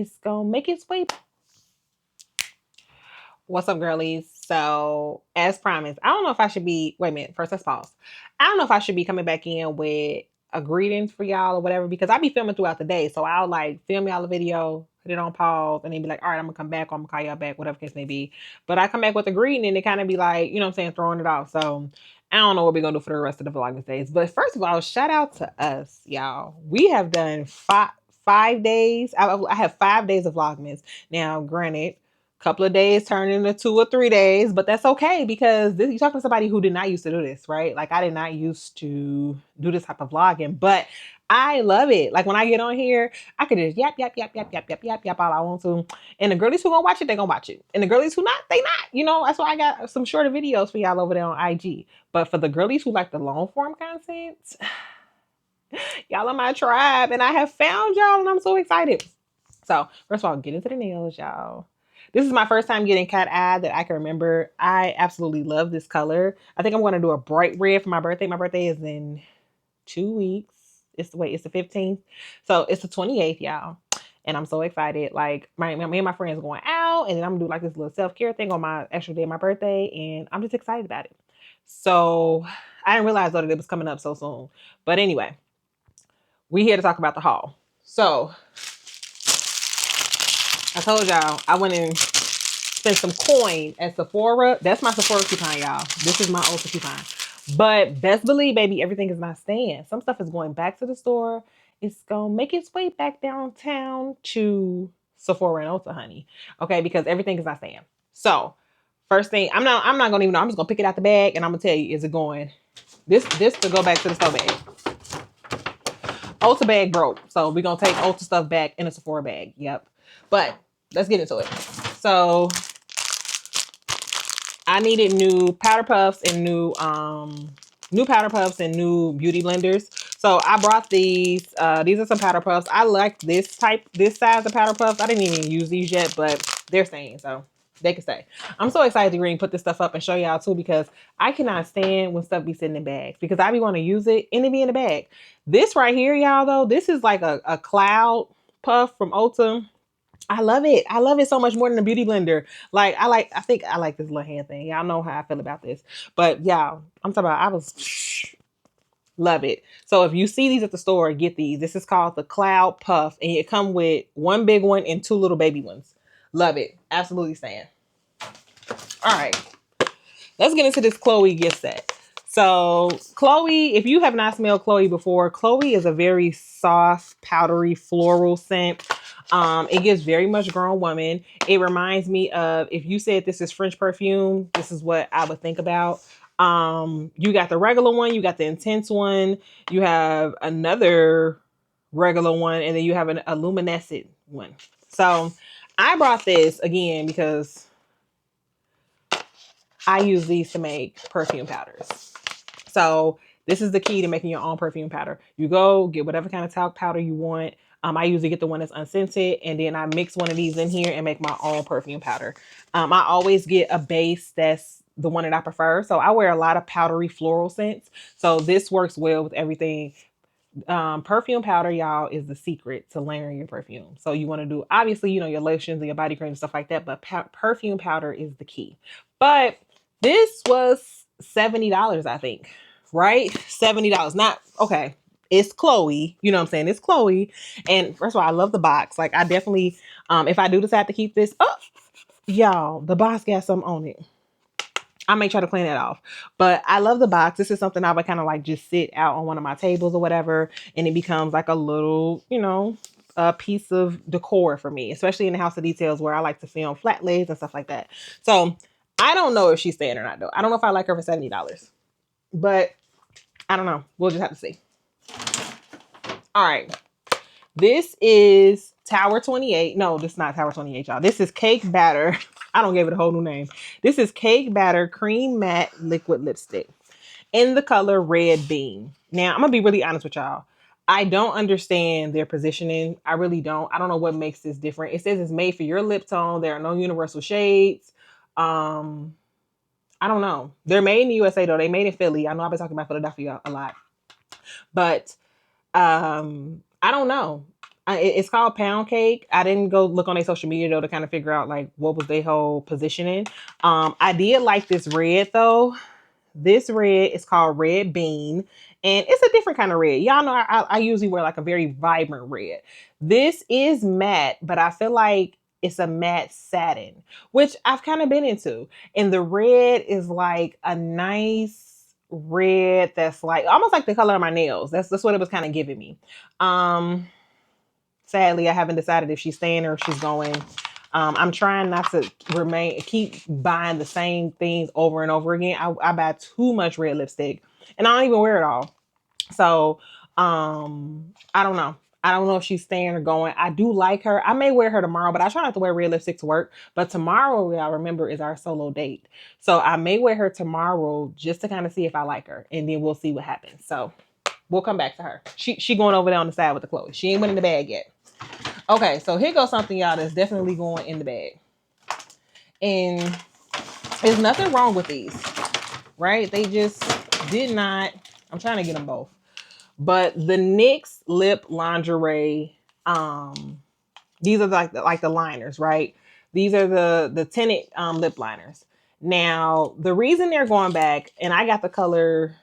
It's gonna make its way. What's up, girlies? So, as promised, I don't know if I should be. Wait a minute. First, let's pause. I don't know if I should be coming back in with a greetings for y'all or whatever because I be filming throughout the day. So I'll like film y'all a video, put it on pause, and then be like, all right, I'm gonna come back or I'm gonna call y'all back, whatever case may be. But I come back with a greeting and it kind of be like, you know what I'm saying, throwing it off. So I don't know what we're gonna do for the rest of the Vlogmas days. But first of all, shout out to us, y'all. We have done five days. I have 5 days of Vlogmas. Now, granted, couple of days turned into 2 or 3 days, but that's okay because you talking to somebody who did not used to do this, right? Like I did not used to do this type of vlogging, but I love it. Like when I get on here, I could just yap all I want to. And the girlies who gonna watch it, they gonna watch it. And the girlies who not, they not. You know, that's why I got some shorter videos for y'all over there on IG. But for the girlies who like the long form content, y'all are my tribe. And I have found y'all and I'm so excited. So first of all, get into the nails, y'all. This is my first time getting cat eye that I can remember. I absolutely love this color. I think I'm going to do a bright red for my birthday. My birthday is in 2 weeks. It's the 15th. So it's the 28th, y'all. And I'm so excited. Like me and my friends going out and then I'm gonna do like this little self-care thing on my actual day of my birthday. And I'm just excited about it. So I didn't realize though that it was coming up so soon. But anyway, we here to talk about the haul. So I told y'all I went and spent some coin at Sephora. That's my Sephora coupon, y'all. This is my Ulta coupon. But best believe, baby, everything is not staying. Some stuff is going back to the store. It's gonna make its way back downtown to Sephora and Ulta, honey. Okay, because everything is not staying. So first thing, I'm not gonna even know. I'm just gonna pick it out the bag and I'm gonna tell you, is it going? This to go back to the store bag. Ulta bag broke. So we're gonna take Ulta stuff back in a Sephora bag. Yep. But let's get into it. So I needed new powder puffs and new powder puffs and new beauty blenders. So I brought these. These are some powder puffs. I like this size of powder puffs. I didn't even use these yet, but they're staying, so they can stay. I'm so excited to go and put this stuff up and show y'all too because I cannot stand when stuff be sitting in bags because I be want to use it and it be in the bag. This right here, y'all, though, this is like a cloud puff from Ulta. I love it. I love it so much more than a beauty blender. I think I like this little hand thing. Y'all know how I feel about this. But y'all, I'm talking about, love it. So if you see these at the store, get these. This is called the Cloud Puff. And it come with one big one and two little baby ones. Love it. Absolutely stand. All right. Let's get into this Chloe gift set. So Chloe, if you have not smelled Chloe before, Chloe is a very soft, powdery, floral scent. It gives very much grown woman. It reminds me of, if you said this is French perfume, this is what I would think about. You got the regular one, you got the intense one, you have another regular one, and then you have a luminescent one. So I brought this again because I use these to make perfume powders. So this is the key to making your own perfume powder. You go get whatever kind of talc powder you want. I usually get the one that's unscented, and then I mix one of these in here and make my own perfume powder. I always get a base that's the one that I prefer. So I wear a lot of powdery floral scents. So this works well with everything. Perfume powder, y'all, is the secret to layering your perfume. So you want to do, obviously, you know, your lotions and your body cream and stuff like that, but perfume powder is the key. But this was $70, I think, right? $70. Not okay. It's Chloe, you know what I'm saying? It's Chloe. And first of all, I love the box. Like I definitely, if I do decide to keep this up, y'all, the box got something on it. I may try to clean that off, but I love the box. This is something I would kind of like just sit out on one of my tables or whatever, and it becomes like a little, you know, a piece of decor for me, especially in the house of details where I like to film flat lays and stuff like that. So I don't know if she's staying or not though. I don't know if I like her for $70, but I don't know. We'll just have to see. All right. This is Tower 28. No, this is not Tower 28, y'all. This is Cake Batter. I don't give it a whole new name. This is Cake Batter Cream Matte Liquid Lipstick in the color Red Bean. Now, I'm going to be really honest with y'all. I don't understand their positioning. I really don't. I don't know what makes this different. It says it's made for your lip tone. There are no universal shades. I don't know. They're made in the USA, though. They made in Philly. I know I've been talking about Philadelphia a lot. But I don't know. It's called Pound Cake. I didn't go look on their social media though to kind of figure out like what was their whole positioning. I did like this red though. This red is called Red Bean, and it's a different kind of red. Y'all know I usually wear like a very vibrant red. This is matte, but I feel like it's a matte satin, which I've kind of been into. And the red is like a nice red that's like almost like the color of my nails. That's what it was kind of giving me. Um, Sadly, I haven't decided if she's staying or if she's going. I'm trying not to keep buying the same things over and over again. I buy too much red lipstick and I don't even wear it all. So, I don't know. I don't know if she's staying or going. I do like her. I may wear her tomorrow, but I try not to wear red lipstick to work. But tomorrow, I remember, is our solo date. So I may wear her tomorrow just to kind of see if I like her. And then we'll see what happens. So we'll come back to her. She going over there on the side with the Chloe. She ain't went in the bag yet. Okay, so here goes something, y'all, that's definitely going in the bag. And there's nothing wrong with these, right? They just did not. I'm trying to get them both. But the NYX lip lingerie, these are like the liners, right? These are the tinted lip liners. Now, the reason they're going back, and I got the color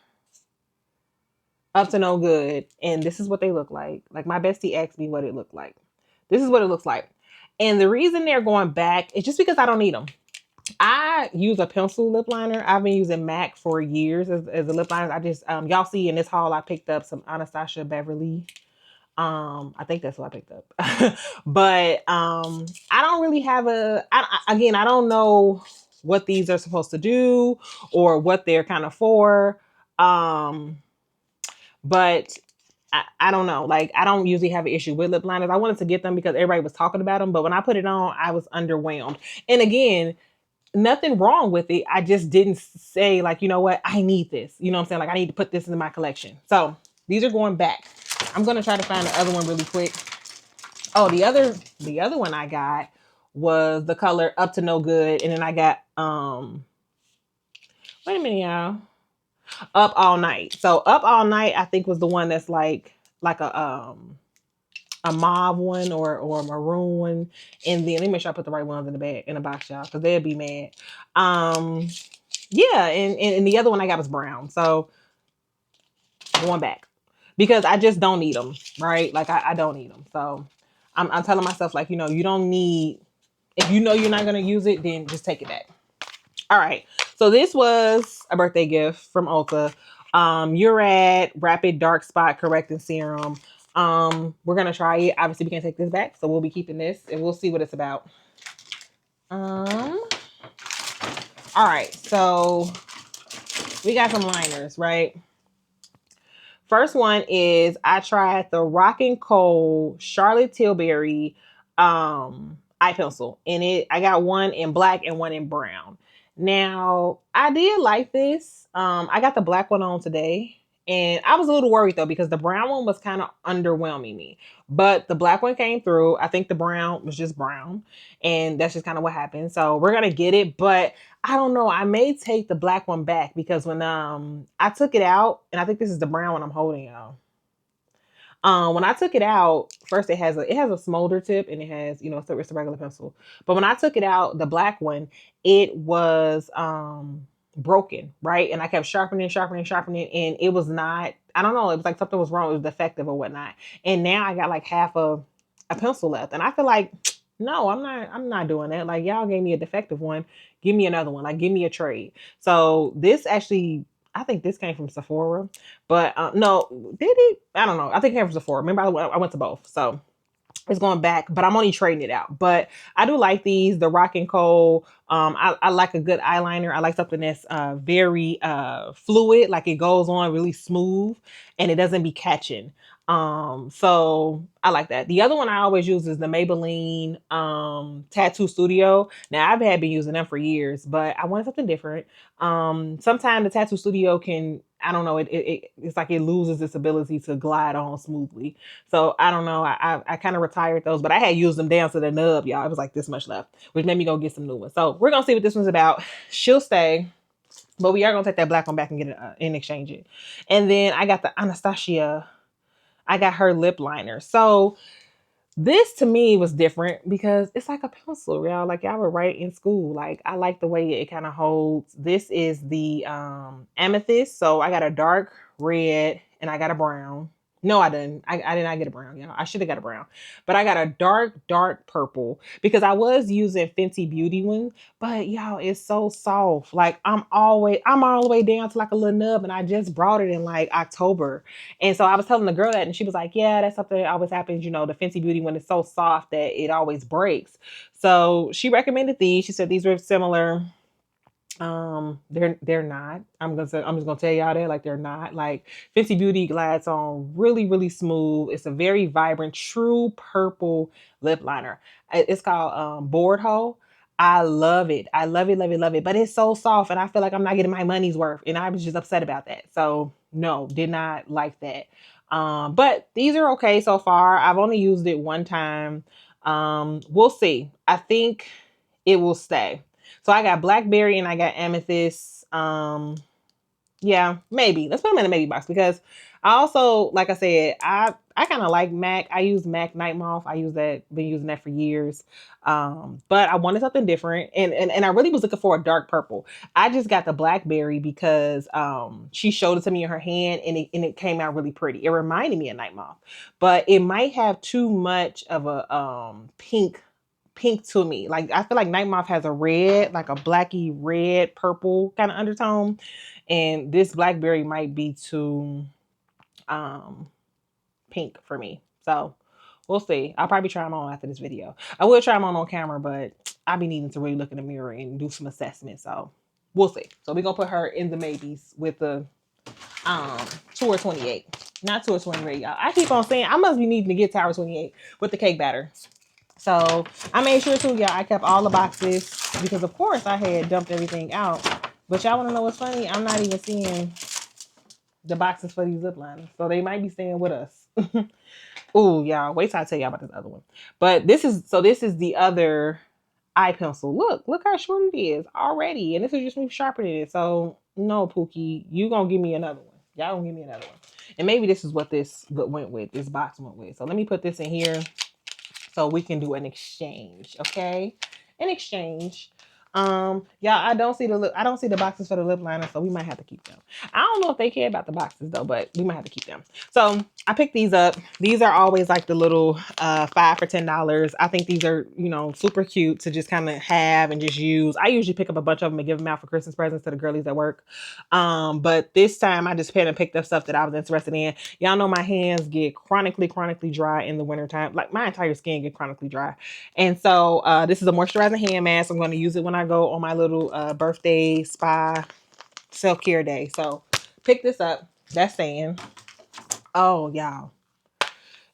Up to No Good, and this is what they look like. Like my bestie asked me what it looked like. This is what it looks like. And the reason they're going back is just because I don't need them. I use a pencil lip liner. I've been using MAC for years as a lip liner. I just y'all see in this haul I picked up some Anastasia Beverly. I think that's what I picked up. But I don't really have again, I don't know what these are supposed to do or what they're kind of for. But I don't know. Like, I don't usually have an issue with lip liners. I wanted to get them because everybody was talking about them. But when I put it on, I was underwhelmed. And again, nothing wrong with it. I just didn't say, like, you know what? I need this. You know what I'm saying? Like, I need to put this into my collection. So these are going back. I'm going to try to find the other one really quick. Oh, the other one I got was the color Up to No Good. And then I got, wait a minute, y'all. Up All Night. So Up All Night, I think, was the one that's like a mauve one or a maroon one. And then let me make sure I put the right ones in the bag in the box, y'all, because they'll be mad. Yeah, and the other one I got was brown. So going back because I just don't need them, right? Like I don't need them. So I'm telling myself, like, you know, you don't need, if you know you're not gonna use it, then just take it back. All right. So this was a birthday gift from Ulta. You're at Rapid Dark Spot Correcting Serum. We're gonna try it. Obviously, we can't take this back, so we'll be keeping this and we'll see what it's about. All right, so we got some liners, right? First one is I tried the Rock and Cold Charlotte Tilbury eye pencil. And I got one in black and one in brown. Now, I did like this. I got the black one on today. And I was a little worried though, because the brown one was kind of underwhelming me. But the black one came through. I think the brown was just brown. And that's just kind of what happened. So we're going to get it. But I don't know. I may take the black one back because when I took it out, and I think this is the brown one I'm holding, y'all. When I took it out, first it has a smolder tip and it has, you know, it's a regular pencil. But when I took it out, the black one, it was broken, right? And I kept sharpening, and it was not, I don't know, it was like something was wrong, it was defective or whatnot. And now I got like half of a pencil left. And I feel like, no, I'm not doing that. Like, y'all gave me a defective one. Give me another one. Like, give me a trade. So this actually, I think this came from Sephora, but no, did it? I don't know. I think it came from Sephora. Remember, I went to both. So it's going back, but I'm only trading it out. But I do like these, the Rock and Cold. I like a good eyeliner. I like something that's very fluid, like it goes on really smooth and it doesn't be catching. So I like that. The other one I always use is the Maybelline Tattoo Studio. Now I've been using them for years, but I wanted something different. Sometimes the Tattoo Studio can, I don't know, it's like it loses its ability to glide on smoothly. So I don't know. I kind of retired those, but I had used them down to the nub, y'all. It was like this much left, which made me go get some new ones. So we're gonna see what this one's about. She'll stay, but we are gonna take that black one back and get it and exchange it. And then I got the Anastasia. I got her lip liner. So This to me was different because it's like a pencil, y'all. Like y'all would write in school. Like I like the way it kind of holds. This is the amethyst. So I got a dark red and I got a brown. No, I didn't. I did not get a brown, y'all. I should have got a brown. But I got a dark purple because I was using Fenty Beauty one. But y'all, it's so soft. Like I'm all the way down to like a little nub, and I just brought it in like October. And so I was telling the girl that, and she was like, yeah, that's something that always happens. You know, the Fenty Beauty when it's so soft that it always breaks. So she recommended these. She said these were similar. They're not. I'm just gonna tell y'all that like they're not. Like Fenty Beauty glides on really smooth. It's a very vibrant, true purple lip liner. It's called Board Hole. I love it. I love it. But it's so soft, and I feel like I'm not getting my money's worth, and I was just upset about that. So no, did not like that. But these are okay so far. I've only used it one time. We'll see. I think it will stay. So I got blackberry and I got amethyst. Yeah, maybe. Let's put them in a maybe box because I also, like I said, I kind of like MAC. I use MAC Night Moth. I use that, been using that for years. But I wanted something different, and I really was looking for a dark purple. I just got the blackberry because she showed it to me in her hand, and it came out really pretty. It reminded me of Night Moth, but it might have too much of a pink to me. Like I feel like Night Moth has a red, like a blacky red, purple kind of undertone. And this blackberry might be too pink for me. So we'll see. I'll probably try them on after this video. I will try them on camera, but I'll be needing to really look in the mirror and do some assessment. So we'll see. So we're gonna put her in the maybes with the Tour 28. Not Tour 28, y'all. I keep on saying I must be needing to get Tower 28 with the cake batter. So I made sure too, y'all, I kept all the boxes because of course I had dumped everything out. But y'all want to know what's funny? I'm not even seeing the boxes for these zip liners. So they might be staying with us. Ooh, y'all, wait till I tell y'all about this other one. But this is the other eye pencil. Look how short it is already. And this is just me sharpening it. So no, Pookie, you gonna give me another one. Y'all gonna give me another one. And maybe this is what this went with. This box went with. So let me put this in here so we can do an exchange, okay? An exchange. Yeah, I don't see the boxes for the lip liner, so we might have to keep them. I don't know if they care about the boxes though, but we might have to keep them. So I picked these up. These are always like the little $5 for $10. I think these are, you know, super cute to just kind of have and just use. I usually pick up a bunch of them and give them out for Christmas presents to the girlies at work. But this time I just picked up stuff that I was interested in. Y'all know my hands get chronically dry in the wintertime. Like my entire skin get chronically dry. And so this is a moisturizing hand mask. I'm going to use it when I go on my little birthday spa self-care day. So pick this up. That's saying, oh, y'all.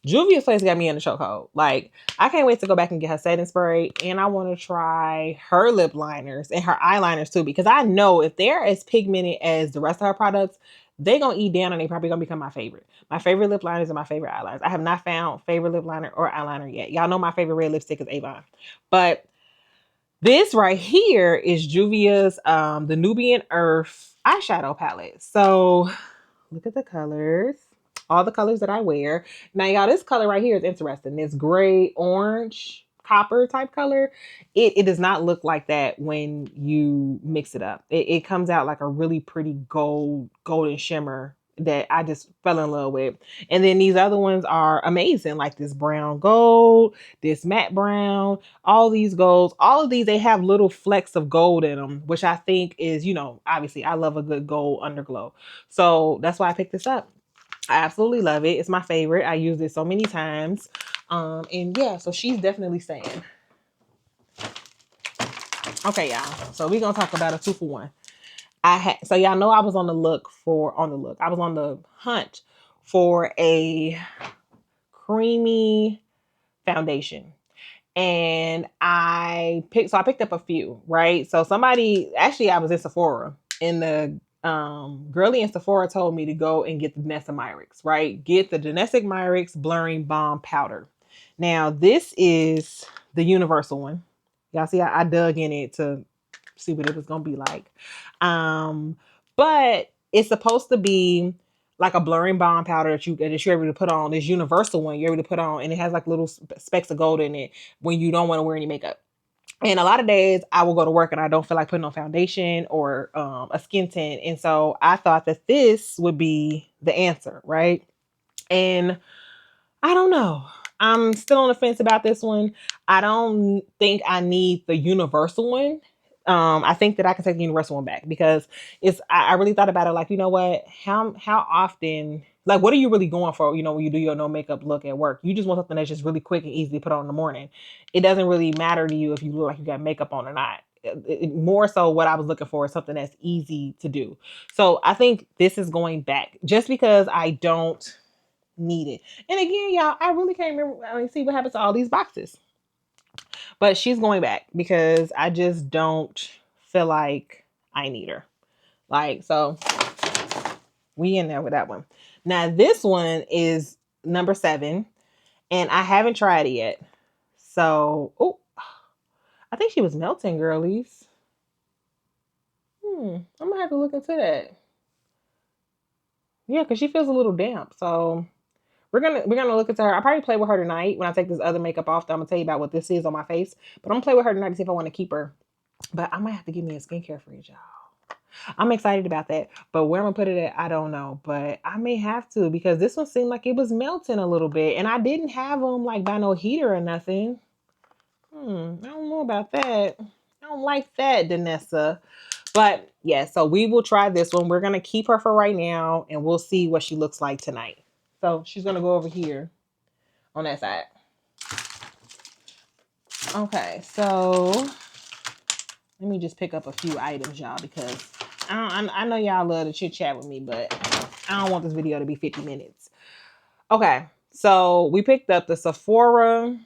Juvia's place got me in the chokehold. Like, I can't wait to go back and get her setting spray. And I want to try her lip liners and her eyeliners too. Because I know if they're as pigmented as the rest of her products, they're going to eat down and they probably going to become my favorite. My favorite lip liners and my favorite eyeliners. I have not found favorite lip liner or eyeliner yet. Y'all know my favorite red lipstick is Avon. But this right here is Juvia's the Nubian Earth eyeshadow palette. So look at the colors. All the colors that I wear. Now, y'all, this color right here is interesting. This gray, orange, copper type color. It does not look like that when you mix it up. It comes out like a really pretty golden shimmer that I just fell in love with. And then these other ones are amazing, like this brown gold, this matte brown, all these golds. All of these, they have little flecks of gold in them, which I think is, you know, obviously I love a good gold underglow. So that's why I picked this up. I absolutely love it. It's my favorite. I used it so many times. And yeah, so she's definitely staying. Okay, y'all. So we're gonna talk about a 2-for-1. So y'all know I was on the I was on the hunt for a creamy foundation. And I picked up a few, right? So I was in Sephora and the girly in Sephora told me to go and get the Danessa Myricks, right? Get the Danessa Myricks Blurring Balm Powder. Now, this is the universal one. Y'all see, I dug in it to see what it was going to be like. But it's supposed to be like a blurring bond powder that you're able to put on. This universal one you're able to put on, and it has like little specks of gold in it when you don't want to wear any makeup. And a lot of days I will go to work and I don't feel like putting on foundation or a skin tint. And so I thought that this would be the answer, right? And I don't know. I'm still on the fence about this one. I don't think I need the universal one. I think that I can take the universal one back because I really thought about it like, you know what? How often, like, what are you really going for, when you do your no makeup look at work? You just want something that's just really quick and easy to put on in the morning. It doesn't really matter to you if you look like you got makeup on or not. More so what I was looking for is something that's easy to do. So I think this is going back just because I don't need it. And again, y'all, I really can't remember. See what happens to all these boxes. But she's going back because I just don't feel like I need her. Like, so we in there with that one. Now, this one is number 7, and I haven't tried it yet. So, oh, I think she was melting, girlies. I'm gonna have to look into that. Yeah, because she feels a little damp. So we're gonna look into her. I'll probably play with her tonight when I take this other makeup off. I'm gonna tell you about what this is on my face. But I'm gonna play with her tonight to see if I want to keep her. But I might have to give me a skincare fridge, y'all. I'm excited about that. But where I'm gonna put it at, I don't know. But I may have to because this one seemed like it was melting a little bit. And I didn't have them like by no heater or nothing. I don't know about that. I don't like that, Danessa. But yeah, so we will try this one. We're gonna keep her for right now and we'll see what she looks like tonight. So she's gonna go over here on that side. Okay, so let me just pick up a few items, y'all, because I know y'all love to chit chat with me, but I don't want this video to be 50 minutes. Okay, so we picked up the Sephora.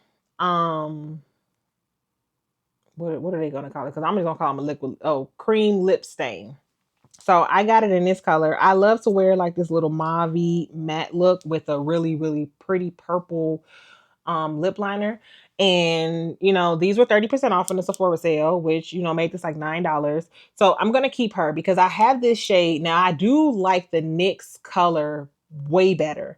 What are they gonna call it? Because I'm just gonna call them a liquid. Oh, cream lip stain. So I got it in this color. I love to wear like this little mauve matte look with a really, really pretty purple lip liner. And these were 30% off in the Sephora sale, which made this like $9. So I'm gonna keep her because I have this shade. Now I do like the NYX color way better,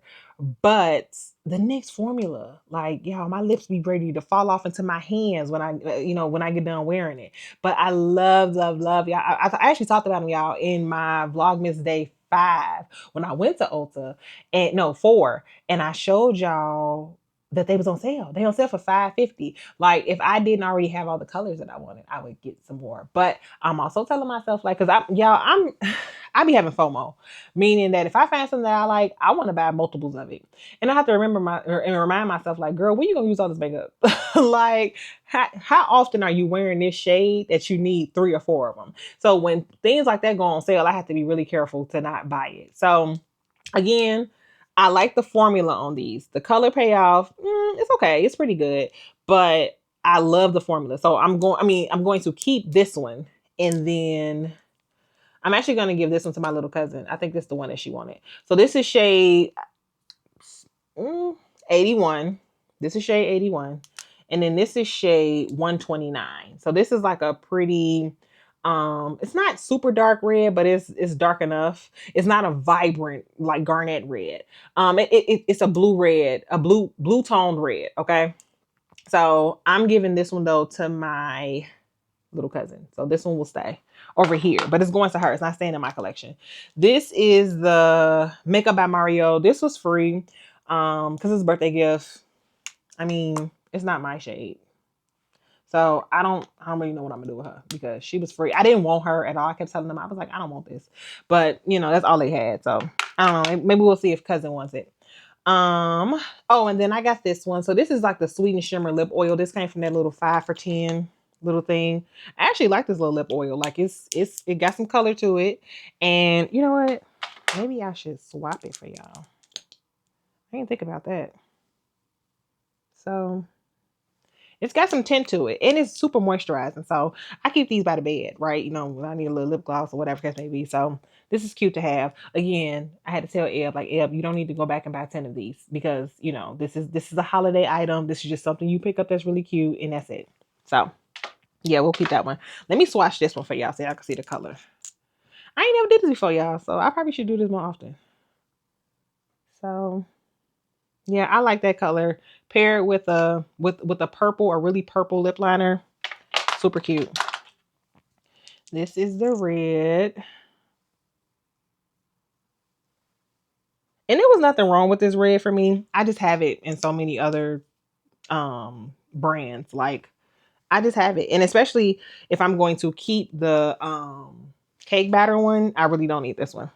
but the NYX formula, like, y'all, my lips be ready to fall off into my hands when I get done wearing it. But I love, love, love, y'all. I actually talked about them, y'all, in my Vlogmas day 5 when I went to Ulta, and no 4, and I showed y'all that they was on sale. They on sale for $5.50. Like, if I didn't already have all the colors that I wanted, I would get some more. But I'm also telling myself, like, because I be having FOMO, meaning that if I find something that I like, I want to buy multiples of it. And I have to remind myself, like, girl, when you gonna use all this makeup? Like, how often are you wearing this shade that you need 3 or 4 of them? So when things like that go on sale, I have to be really careful to not buy it. So again, I like the formula on these. The color payoff, it's okay. It's pretty good, but I love the formula. So I'm going to keep this one, and then I'm actually going to give this one to my little cousin. I think this is the one that she wanted. So this is shade 81. This is shade 81. And then this is shade 129. So this is like a pretty, it's not super dark red, but it's dark enough. It's not a vibrant like garnet red. It's a blue red, a blue toned red. Okay. So I'm giving this one though to my little cousin. So this one will stay over here, but it's going to her. It's not staying in my collection. This is the Makeup by Mario. This was free because it's a birthday gift. I mean, it's not my shade. So I don't really know what I'm gonna do with her because she was free. I didn't want her at all. I kept telling them, I was like, I don't want this. But that's all they had. So I don't know. Maybe we'll see if cousin wants it. Oh, and then I got this one. So this is like the Sweet and Shimmer lip oil. This came from that little 5 for 10 little thing. I actually like this little lip oil. Like it got some color to it. And you know what? Maybe I should swap it for y'all. I didn't think about that. So it's got some tint to it, and it's super moisturizing. So I keep these by the bed, right? When I need a little lip gloss or whatever case may be. So this is cute to have. Again, I had to tell Eb, like, Eb, you don't need to go back and buy 10 of these because this is a holiday item. This is just something you pick up that's really cute, and that's it. So yeah, we'll keep that one. Let me swatch this one for y'all so y'all can see the color. I ain't never did this before, y'all, so I probably should do this more often. So yeah, I like that color. Pair it with a purple, a really purple lip liner. Super cute. This is the red. And there was nothing wrong with this red for me. I just have it in so many other brands. Like I just have it. And especially if I'm going to keep the cake batter one, I really don't need this one.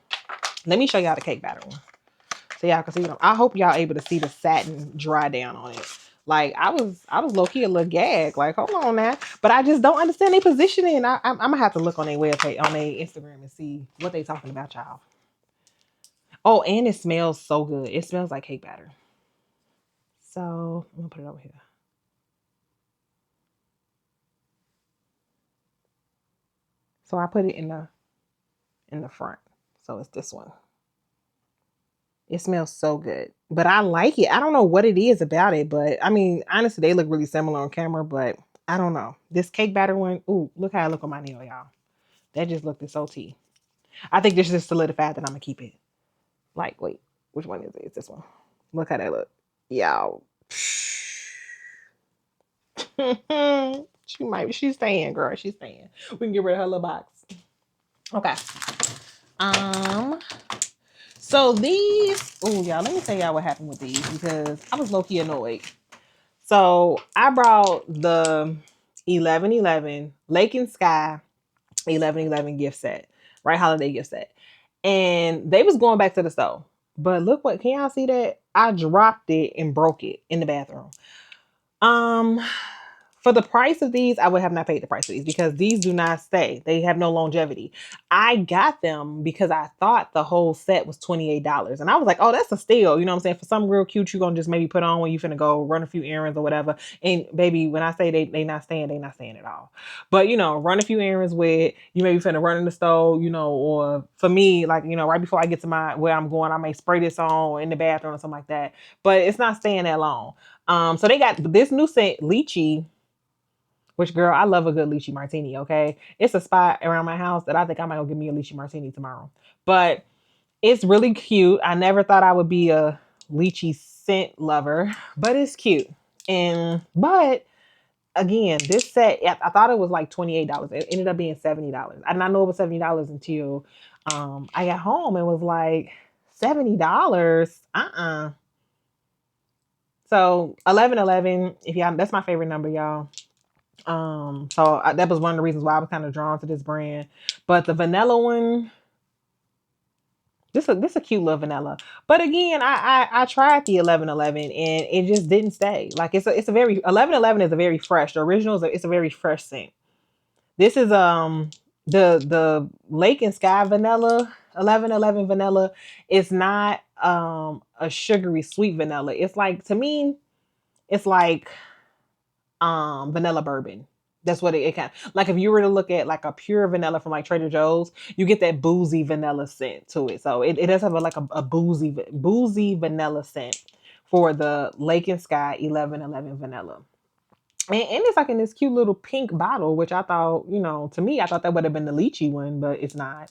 Let me show y'all the cake batter one. So y'all can see them. I hope y'all able to see the satin dry down on it. Like I was low-key a little gag. Like, hold on now. But I just don't understand their positioning. I'm gonna have to look on their webpage, on their Instagram, and see what they talking about, y'all. Oh, and it smells so good. It smells like cake batter. So I'm gonna put it over here. So I put it in the front. So it's this one. It smells so good. But I like it. I don't know what it is about it, but I mean, honestly, they look really similar on camera, but I don't know. This cake batter one, ooh, look how I look on my nail, y'all. That just looked so tea. I think this just solidified that I'm gonna keep it. Like, wait, which one is it? It's this one. Look how that look. Y'all. She's staying, girl. She's staying. We can get rid of her little box. Okay. So these, oh y'all, let me tell y'all what happened with these because I was low-key annoyed. So I brought the 1111 Lake and Sky 1111 gift set, right? Holiday gift set. And they was going back to the store. But look what, can y'all see that? I dropped it and broke it in the bathroom. Um, for the price of these, I would have not paid the price of these because these do not stay. They have no longevity. I got them because I thought the whole set was $28. And I was like, oh, that's a steal. You know what I'm saying? For something real cute, you're going to just maybe put on when you finna go run a few errands or whatever. And baby, when I say they not staying, they not staying at all. But, you know, run a few errands with, you maybe finna run in the store, you know, or for me, like, you know, right before I get to where I'm going, I may spray this on in the bathroom or something like that. But it's not staying that long. So they got this new scent, lychee, which girl, I love a good lychee martini. Okay, it's a spot around my house that I think I might go get me a lychee martini tomorrow. But it's really cute. I never thought I would be a lychee scent lover, but it's cute. But again, this set, I thought it was like $28. It ended up being $70. I did not know it was $70 until I got home and was like, $70? So 1111, if y'all, that's my favorite number, y'all. That was one of the reasons why I was kind of drawn to this brand. But the vanilla one, this a cute little vanilla. But again, I tried the 1111 and it just didn't stay. Like it's a very 1111 is a very fresh. The original it's a very fresh scent. This is the Lake and Sky vanilla 1111 vanilla. It's not a sugary sweet vanilla. It's like, to me, it's like vanilla bourbon. That's what it kind of like. If you were to look at like a pure vanilla from like Trader Joe's, you get that boozy vanilla scent to it. So it does have a boozy vanilla scent for the Lake and Sky 1111 vanilla. And it's like in this cute little pink bottle, which I thought, you know, to me, I thought that would have been the lychee one, but it's not.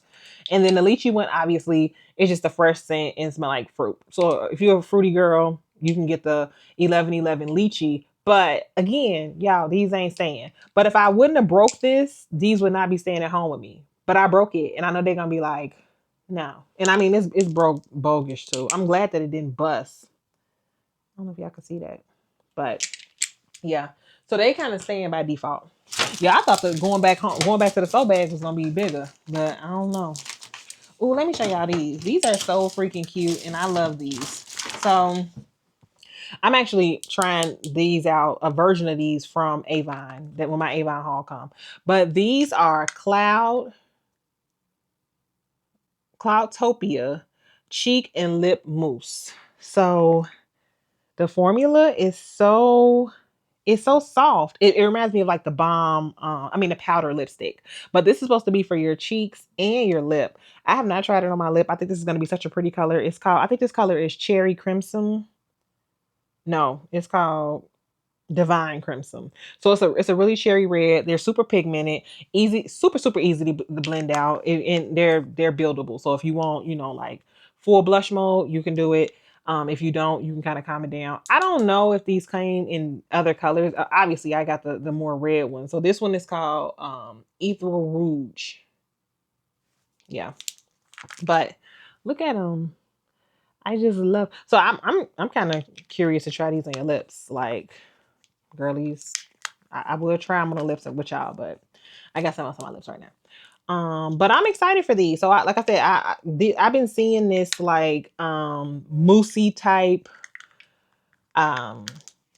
And then the lychee one, obviously, is just a fresh scent and smell like fruit. So if you're a fruity girl, you can get the 1111 lychee. But again, y'all, these ain't staying. But if I wouldn't have broke this, these would not be staying at home with me. But I broke it, and I know they're gonna be like, no. And I mean, it's broke bogus too. I'm glad that it didn't bust. I don't know if y'all can see that, but yeah. So they kind of staying by default. Yeah, I thought that going back to the soul bags was gonna be bigger, but I don't know. Oh, let me show y'all these. These are so freaking cute, and I love these. So I'm actually trying these out, a version of these from Avon, that when my Avon haul come. But these are Cloudtopia cheek and lip mousse. So the formula is it's so soft. It reminds me of like the the powder lipstick. But this is supposed to be for your cheeks and your lip. I have not tried it on my lip. I think this is going to be such a pretty color. I think this color is Cherry Crimson. No, it's called Divine Crimson. So it's a really cherry red. They're super pigmented, super easy to blend out, and they're buildable. So if you want, you know, like full blush mode, you can do it. If you don't, you can kind of calm it down. I don't know if these came in other colors. Obviously, I got the more red one. So this one is called Ethereal Rouge. Yeah, but look at them. I just love. So I'm kind of curious to try these on your lips, like girlies. I will try them on the lips with y'all, but I got some else on my lips right now. But I'm excited for these. So like I said, I've been seeing this like moussey type um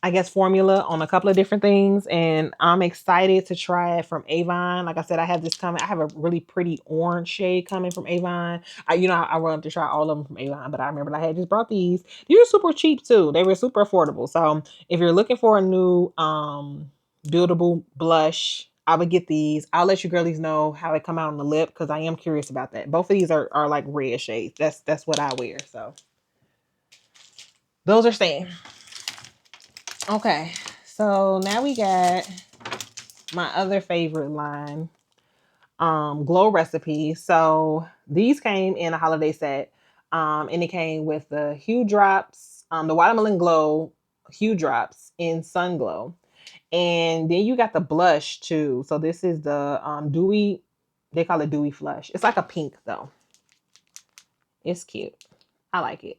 I guess formula on a couple of different things, and I'm excited to try it from Avon. Like I said, I have this coming. I have a really pretty orange shade coming from Avon. I wanted to try all of them from Avon, but I remember I had just brought these. These are super cheap too. They were super affordable. So if you're looking for a new buildable blush, I would get these. I'll let you girlies know how they come out on the lip because I am curious about that. Both of these are like red shades. That's what I wear. So those are staying. Okay, so now we got my other favorite line, Glow Recipe. So these came in a holiday set, and it came with the Hue Drops, the Watermelon Glow Hue Drops in Sun Glow, and then you got the blush too. So this is the Dewy, they call it Dewy Flush. It's like a pink though. It's cute. I like it.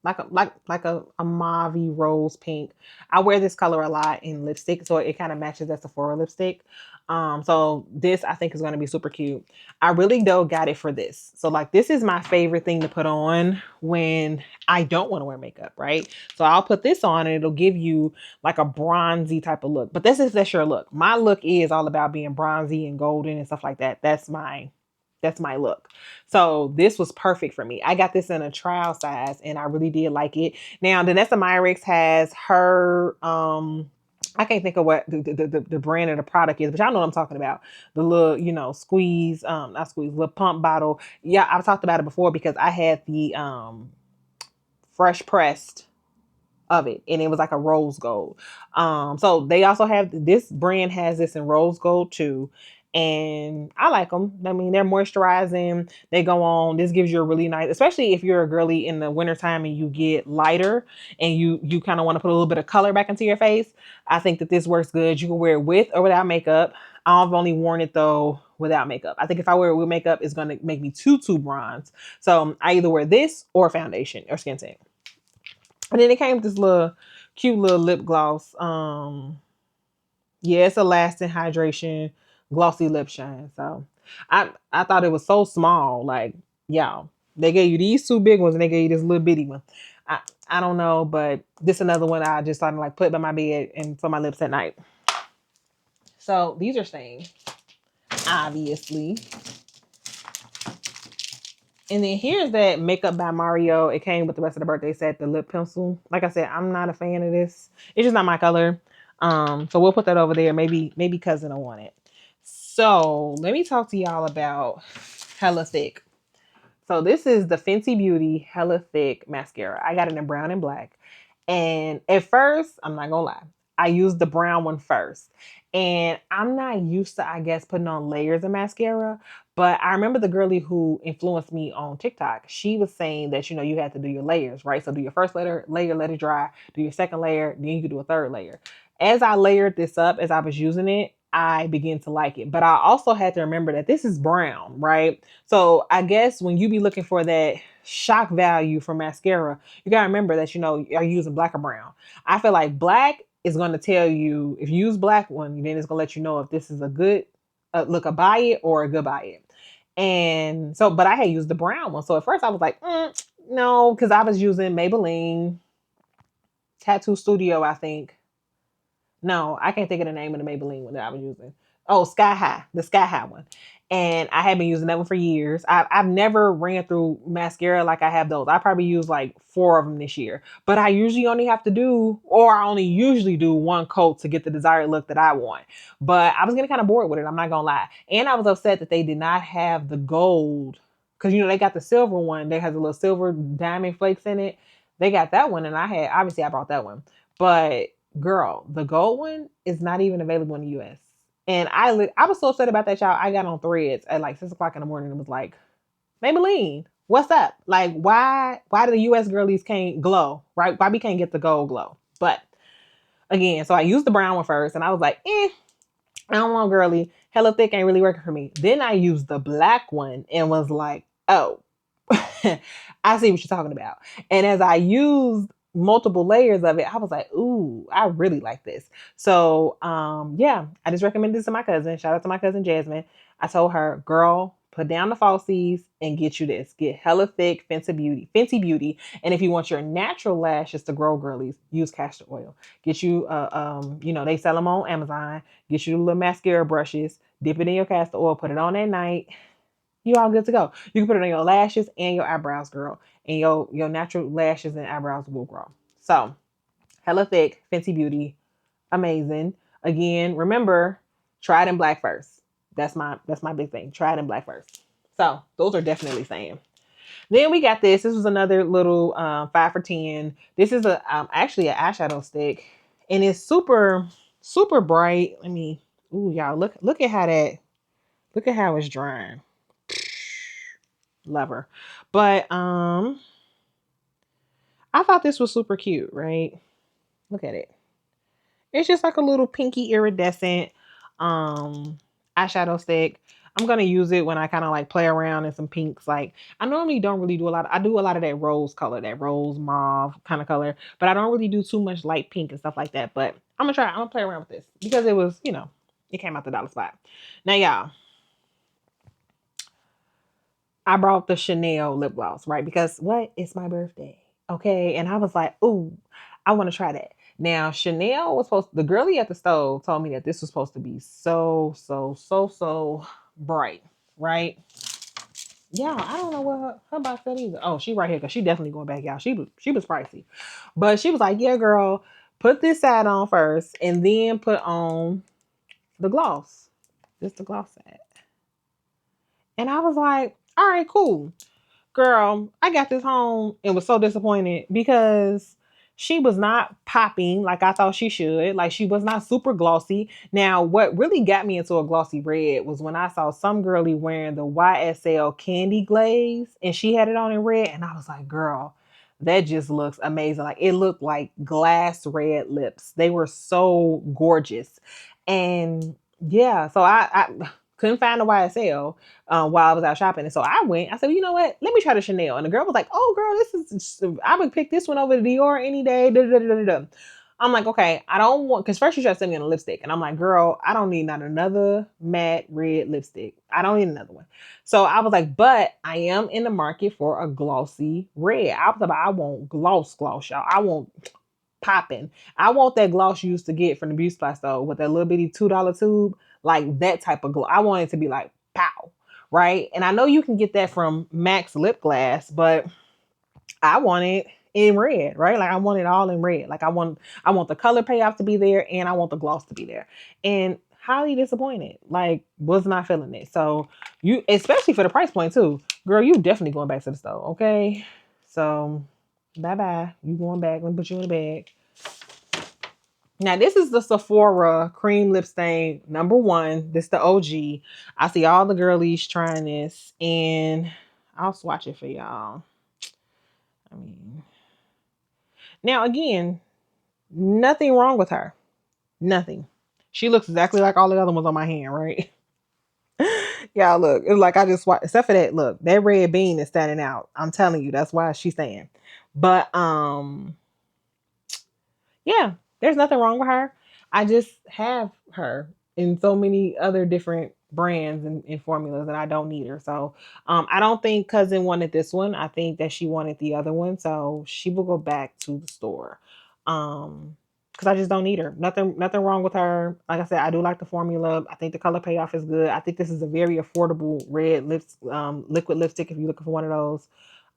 Like a mauve rose pink. I wear this color a lot in lipstick, so it kind of matches that Sephora lipstick. So this I think is going to be super cute. I really though got it for this. So like this is my favorite thing to put on when I don't want to wear makeup, right? So I'll put this on and it'll give you like a bronzy type of look. But that's your look. My look is all about being bronzy and golden and stuff like that. That's my look. So this was perfect for me. I got this in a trial size and I really did like it. Now, Danessa Myricks has her, I can't think of what the brand of the product is, but y'all know what I'm talking about. The little, squeeze, not squeeze, little pump bottle. Yeah, I've talked about it before because I had the fresh pressed of it and it was like a rose gold. So they also have this brand has this in rose gold too, and I like them. I mean, they're moisturizing, they go on. This gives you a really nice, especially if you're a girly in the wintertime and you get lighter and you kind of want to put a little bit of color back into your face. I think that this works good. You can wear it with or without makeup. I've only worn it though without makeup. I think if I wear it with makeup, it's going to make me too bronze. So I either wear this or foundation or skin tint. And then it came with this little cute little lip gloss. Yeah, it's a lasting hydration, glossy lip shine. So I thought it was so small. Like, y'all, they gave you these two big ones and they gave you this little bitty one. I I don't know, but this another one I just started like put by my bed and for my lips at night. So these are staying, obviously. And then here's that Makeup by Mario. It came with the rest of the birthday set, the lip pencil. Like I said, I'm not a fan of this. It's just not my color. So we'll put that over there. Maybe cousin will want it. So let me talk to y'all about Hella Thick. So this is the Fenty Beauty Hella Thick mascara. I got it in brown and black. And at first, I'm not gonna lie, I used the brown one first. And I'm not used to, I guess, putting on layers of mascara. But I remember the girlie who influenced me on TikTok. She was saying that, you had to do your layers, right? So do your first layer, let it dry. Do your second layer, then you can do a third layer. As I layered this up, as I was using it, I began to like it. But I also had to remember that this is brown, right? So I guess when you be looking for that shock value for mascara, you gotta remember that, are you using black or brown? I feel like black is going to tell you, if you use black one, then it's going to let you know if this is a good look, a buy it or a good buy it. And so, but I had used the brown one. So at first I was like, no, because I was using Maybelline Tattoo Studio, I think. No, I can't think of the name of the Maybelline one that I was using. Oh, Sky High, the Sky High one. And I have been using that one for years. I've never ran through mascara like I have those. I probably used like 4 of them this year. But I usually only have to do, or I only usually do one coat to get the desired look that I want. But I was getting kind of bored with it. I'm not going to lie. And I was upset that they did not have the gold. Because, they got the silver one. That has a little silver diamond flakes in it. They got that one. And obviously I brought that one. But girl, the gold one is not even available in the US. And I was so upset about that, y'all. I got on Threads at like 6 o'clock in the morning and was like, Maybelline, What's up? Like, why do the US girlies can't glow, right? Why we can't get the gold glow? But again, so I used the brown one first and I was like, I don't want girly. Hella thick ain't really working for me. Then I used the black one and was like, oh, I see what you're talking about. And as I used multiple layers of it, I was like, ooh, I really like this. So yeah, I just recommended this to my cousin. Shout out to my cousin Jasmine. I told her, girl, put down the falsies and get you this. Get hella thick Fenty Beauty. And if you want your natural lashes to grow girlies, use castor oil. Get you they sell them on Amazon. Get you the little mascara brushes, dip it in your castor oil, put it on at night. You all good to go. You can put it on your lashes and your eyebrows, girl. And your natural lashes and eyebrows will grow. So, hella thick, Fenty Beauty, amazing. Again, remember, try it in black first. That's my big thing. Try it in black first. So those are definitely saying. Then we got this. This was another little 5 for 10. This is actually an eyeshadow stick, and it's super super bright. Ooh, y'all look at how it's drying. Love her. But I thought this was super cute, right? Look at it. It's just like a little pinky iridescent eyeshadow stick. I'm gonna use it when I kind of like play around in some pinks. Like I normally don't really do a lot. I do a lot of that rose color, that rose mauve kind of color, but I don't really do too much light pink and stuff like that. But I'm gonna try. I'm gonna play around with this because it was, it came out the dollar spot. Now, y'all, I brought the Chanel lip gloss, right? Because what? It's my birthday. Okay. And I was like, ooh, I want to try that. Now, Chanel was the girlie at the stove told me that this was supposed to be so, so, so, so bright, right? Yeah, I don't know what her box said either. Oh, she right here because she definitely going back out. She was pricey. But she was like, yeah, girl, put this side on first and then put on the gloss. This the gloss side. And I was like, all right, cool. Girl, I got this home and was so disappointed because she was not popping like I thought she should. Like she was not super glossy. Now, what really got me into a glossy red was when I saw some girlie wearing the YSL candy glaze and she had it on in red. And I was like, girl, that just looks amazing. Like it looked like glass red lips. They were so gorgeous. And yeah, so I couldn't find the YSL while I was out shopping. And so I went, I said, well, you know what? Let me try the Chanel. And the girl was like, oh, girl, I would pick this one over the Dior any day. Da, da, da, da, da. I'm like, okay, I don't want, because first she tried to send me on a lipstick. And I'm like, girl, I don't need not another matte red lipstick. I don't need another one. So I was like, but I am in the market for a glossy red. I want gloss, y'all. I want popping. I want that gloss you used to get from the beauty supply store with that little bitty $2 tube, like that type of glow. I want it to be like pow, right? And I know you can get that from Max Lip Glass, but I want it in red, right? Like I want it all in red. Like I want the color payoff to be there and I want the gloss to be there. And highly disappointed. Like was not feeling it. So you, especially for the price point too, girl, you definitely going back to the store, okay? So bye. You going back? Let me put you in the bag. Now this is the Sephora cream lip stain #1. This the OG. I see all the girlies trying this, and I'll swatch it for y'all. I mean, now again, nothing wrong with her. Nothing. She looks exactly like all the other ones on my hand, right? Y'all look. It's like I just swatched. Except for that, look, that red bean is standing out. I'm telling you, that's why she's staying. But yeah, there's nothing wrong with her. I just have her in so many other different brands and formulas and I don't need her. So I don't think cousin wanted this one. I think that she wanted the other one. So she will go back to the store. Because I just don't need her. Nothing wrong with her. Like I said, I do like the formula. I think the color payoff is good. I think this is a very affordable red liquid lipstick if you're looking for one of those.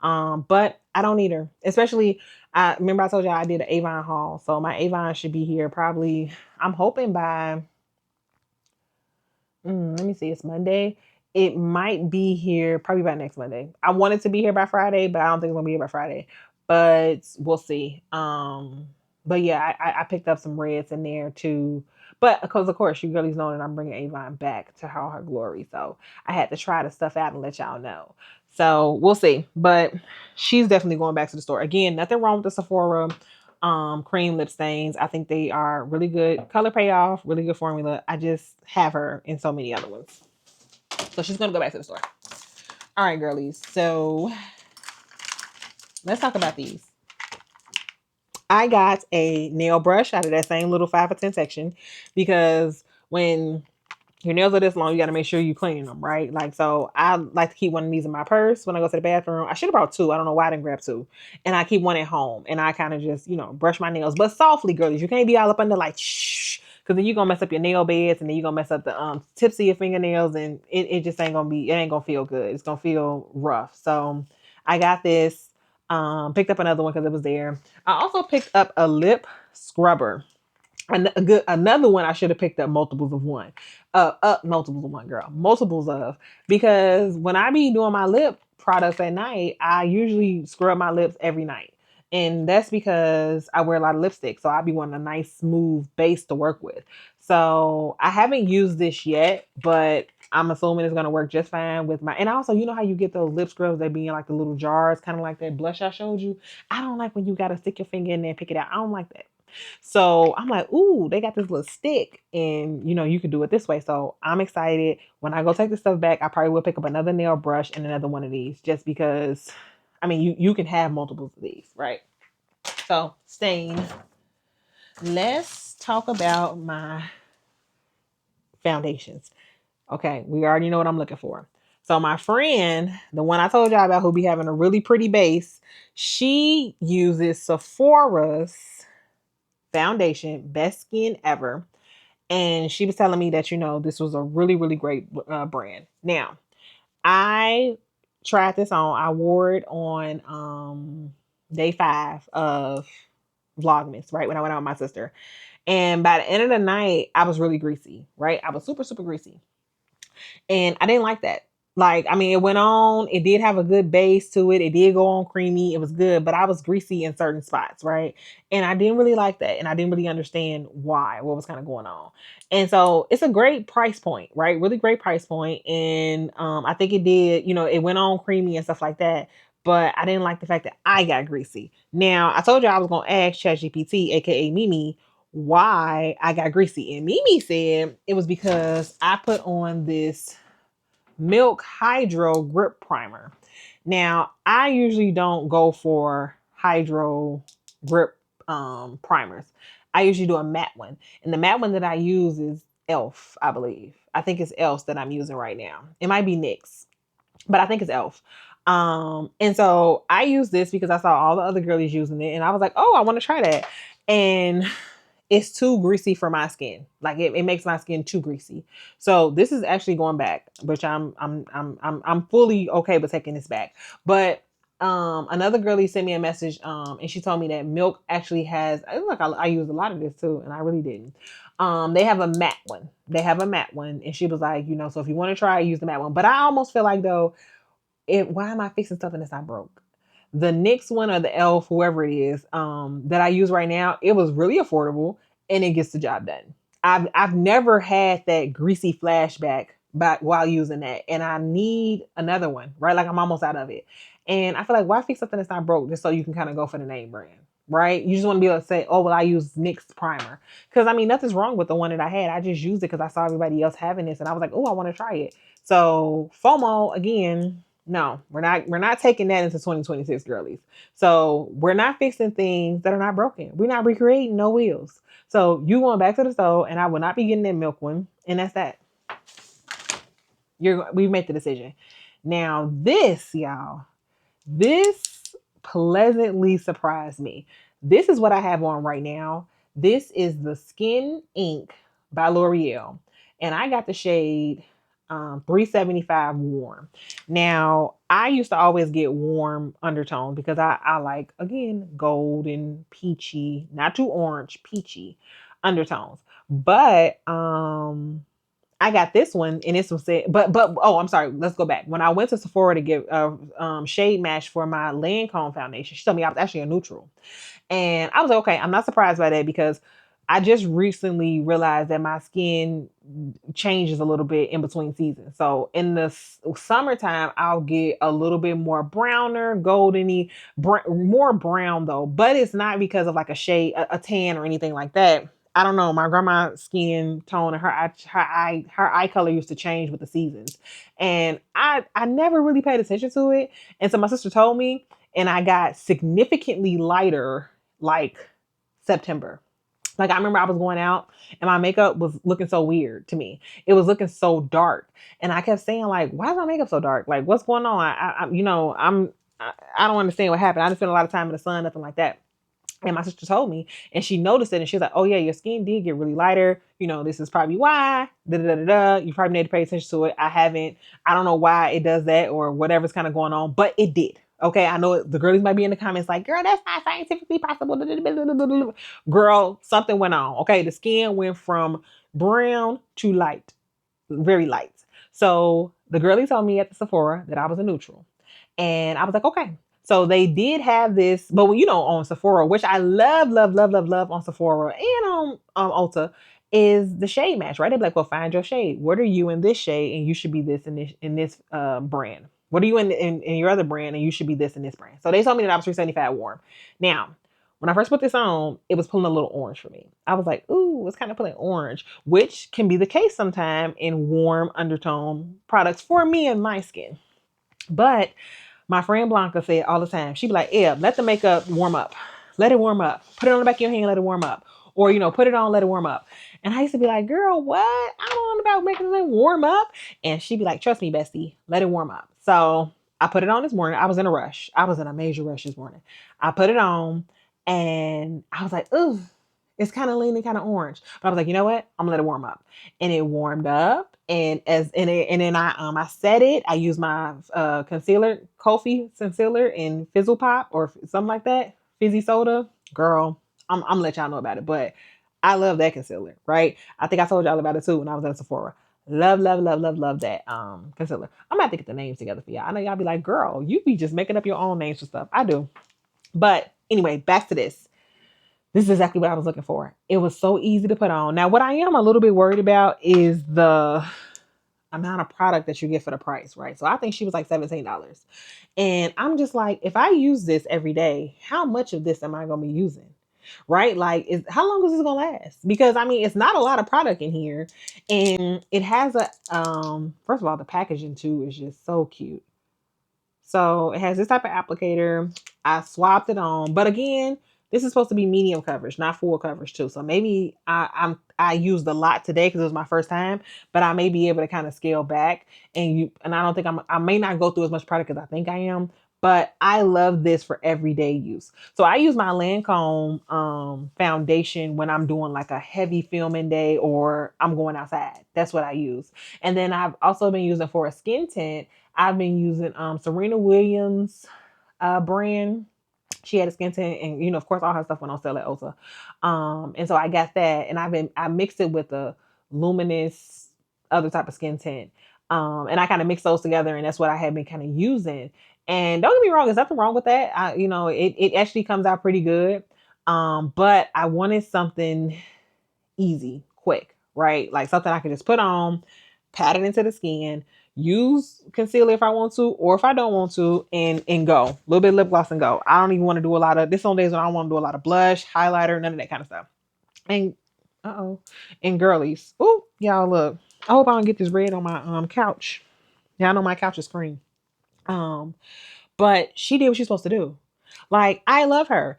But I don't need her, especially I remember I told you I did an Avon haul. So my Avon should be here probably, I'm hoping by, let me see, it's Monday. It might be here probably by next Monday. I want it to be here by Friday, but I don't think it's gonna be here by Friday. But we'll see. But yeah, I picked up some reds in there too. But because of course you girlies know that I'm bringing Avon back to her glory, so I had to try the stuff out and let y'all know. So we'll see, but she's definitely going back to the store again. Nothing wrong with the Sephora cream lip stains. I think they are really good color payoff, really good formula. I just have her in so many other ones, so she's gonna go back to the store. All right, girlies. So let's talk about these. I got a nail brush out of that same little 5 for 10 section because when your nails are this long, you got to make sure you cleaning them, right? Like, so I like to keep one of these in my purse when I go to the bathroom. I should have brought two. I don't know why I didn't grab two. And I keep one at home and I kind of just, brush my nails, but softly, girlies. You can't be all up under like, shh, because then you're going to mess up your nail beds and then you're going to mess up the tips of your fingernails and it just ain't going to be, it ain't going to feel good. It's going to feel rough. So I got this, picked up another one because it was there. I also picked up a lip scrubber. Another one I should have picked up multiples of one. Multiples of one, girl. Multiples of. Because when I be doing my lip products at night, I usually scrub my lips every night. And that's because I wear a lot of lipstick. So I be wanting a nice smooth base to work with. So I haven't used this yet, but I'm assuming it's gonna work just fine with my, and also you know how you get those lip scrubs that be in like the little jars, kind of like that blush I showed you. I don't like when you gotta stick your finger in there and pick it out. I don't like that. So I'm like, ooh, they got this little stick and you can do it this way. So I'm excited. When I go take this stuff back, I probably will pick up another nail brush and another one of these just because, I mean, you can have multiples of these, right? So stain. Let's talk about my foundations. Okay, we already know what I'm looking for. So my friend, the one I told y'all about who be having a really pretty base, she uses Sephora's foundation, best skin ever. And she was telling me that, this was a really, really great brand. Now, I tried this on. I wore it on day 5 of Vlogmas, right? When I went out with my sister. And by the end of the night, I was really greasy, right? I was super, super greasy. And I didn't like that. Like, I mean, it went on. It did have a good base to it. It did go on creamy. It was good, but I was greasy in certain spots, right? And I didn't really like that. And I didn't really understand why, what was kind of going on. And so it's a great price point, right? Really great price point. And I think it did, it went on creamy and stuff like that. But I didn't like the fact that I got greasy. Now, I told you I was going to ask ChatGPT, aka Mimi, why I got greasy. And Mimi said it was because I put on this Milk Hydro Grip Primer. Now, I usually don't go for Hydro Grip primers. I usually do a matte one. And the matte one that I use is e.l.f., I believe. I think it's e.l.f. that I'm using right now. It might be NYX, but I think it's e.l.f. And so I use this because I saw all the other girlies using it and I was like, oh, I want to try that. And it's too greasy for my skin. Like it makes my skin too greasy. So this is actually going back, which I'm fully okay with taking this back. But another girlie sent me a message and she told me that Milk actually has, look, I used a lot of this too and I really didn't. They have a matte one. They have a matte one and she was like, so if you want to try, use the matte one. But I almost feel like though, why am I fixing something that's not broke? The NYX one or the e.l.f., whoever it is, that I use right now, it was really affordable and it gets the job done. I've never had that greasy flashback while using that, and I need another one, right? Like I'm almost out of it, and I feel like why fix something that's not broke just so you can kind of go for the name brand, right? You just want to be able to say, oh well, I use NYX primer because I mean nothing's wrong with the one that I had. I just used it because I saw everybody else having this, and I was like, oh, I want to try it. So FOMO again. No, we're not taking that into 2026, girlies. So we're not fixing things that are not broken. We're not recreating no wheels. So you going back to the store and I will not be getting that Milk one. And that's that. We've made the decision. Now this, y'all, this pleasantly surprised me. This is what I have on right now. This is the Skin Ink by L'Oreal. And I got the shade 375 warm. Now, I used to always get warm undertone because I like, again, gold and peachy, not too orange, peachy undertones. But I got this one and this was said, but oh, I'm sorry. Let's go back. When I went to Sephora to get a shade match for my Lancome foundation, she told me I was actually a neutral. And I was like, okay, I'm not surprised by that because I just recently realized that my skin changes a little bit in between seasons. So in the summertime, I'll get a little bit more browner, goldeny, more brown though. But it's not because of like a shade, a tan or anything like that. I don't know. My grandma's skin tone and her eye color used to change with the seasons, and I never really paid attention to it. And so my sister told me, and I got significantly lighter like September. Like I remember I was going out and my makeup was looking so weird to me. It was looking so dark, and I kept saying like, "Why is my makeup so dark? Like, what's going on? I don't understand what happened. I didn't spend a lot of time in the sun, nothing like that." And my sister told me, and she noticed it, and she was like, "Oh yeah, your skin did get really lighter. This is probably why. Da da da da. You probably need to pay attention to it. I haven't. I don't know why it does that or whatever's kind of going on, but it did. Okay, I know the girlies might be in the comments like, girl, that's not scientifically possible. Girl, something went on. Okay, the skin went from brown to light, very light. So the girlie told me at the Sephora that I was a neutral. And I was like, okay. So they did have this, but on Sephora, which I love, love, love, love, love on Sephora and on Ulta, is the shade match, right? They're like, well, find your shade. What are you in this shade? And you should be this in this brand. What are you in your other brand? And you should be this in this brand. So they told me that I was 375 warm. Now, when I first put this on, it was pulling a little orange for me. I was like, ooh, it's kind of pulling orange, which can be the case sometime in warm undertone products for me and my skin. But my friend Blanca said all the time, she'd be like, yeah, let the makeup warm up. Let it warm up. Put it on the back of your hand, let it warm up. Or, put it on, let it warm up. And I used to be like, girl, what? I don't know about making it warm up. And she'd be like, trust me, bestie, let it warm up. So I put it on this morning. I was in a rush. I was in a major rush this morning. I put it on and I was like, ooh, it's kind of leaning kind of orange. But I was like, you know what? I'm gonna let it warm up. And it warmed up. And then I set it. I used my concealer, Kofi concealer in Fizzle Pop or something like that. Fizzy soda. Girl, I'm gonna let y'all know about it. But I love that concealer, right? I think I told y'all about it too when I was at Sephora. Love, love, love, love, love that concealer. I'm gonna have to get the names together for y'all. I know y'all be like, girl, you be just making up your own names for stuff. I do. But anyway, back to this. This is exactly what I was looking for. It was so easy to put on. Now, what I am a little bit worried about is the amount of product that you get for the price, right? So I think she was like $17. And I'm just like, if I use this every day, how much of this am I going to be using? Right? Like, how long is this going to last? Because I mean, it's not a lot of product in here. And it has first of all, the packaging too is just so cute. So it has this type of applicator. I swapped it on, but again, this is supposed to be medium coverage, not full coverage too. So maybe I used a lot today because it was my first time, but I may be able to kind of scale back. And I don't think I may not go through as much product as I think I am. But I love this for everyday use. So I use my Lancome foundation when I'm doing like a heavy filming day or I'm going outside. That's what I use. And then I've also been using for a skin tint. I've been using Serena Williams brand. She had a skin tint, and of course, all her stuff went on sale at Ulta. And so I got that, and I mixed it with a luminous other type of skin tint. And I kind of mixed those together, and that's what I had been kind of using. And don't get me wrong, there's nothing wrong with that. It actually comes out pretty good. But I wanted something easy, quick, right? Like something I can just put on, pat it into the skin, use concealer if I want to, or if I don't want to, and go. A little bit of lip gloss and go. I don't even want to do a lot of this on days when I don't want to do a lot of blush, highlighter, none of that kind of stuff. And and girlies. Oh, y'all look. I hope I don't get this red on my couch. Yeah, I know my couch is cream. But she did what she's supposed to do. Like, I love her.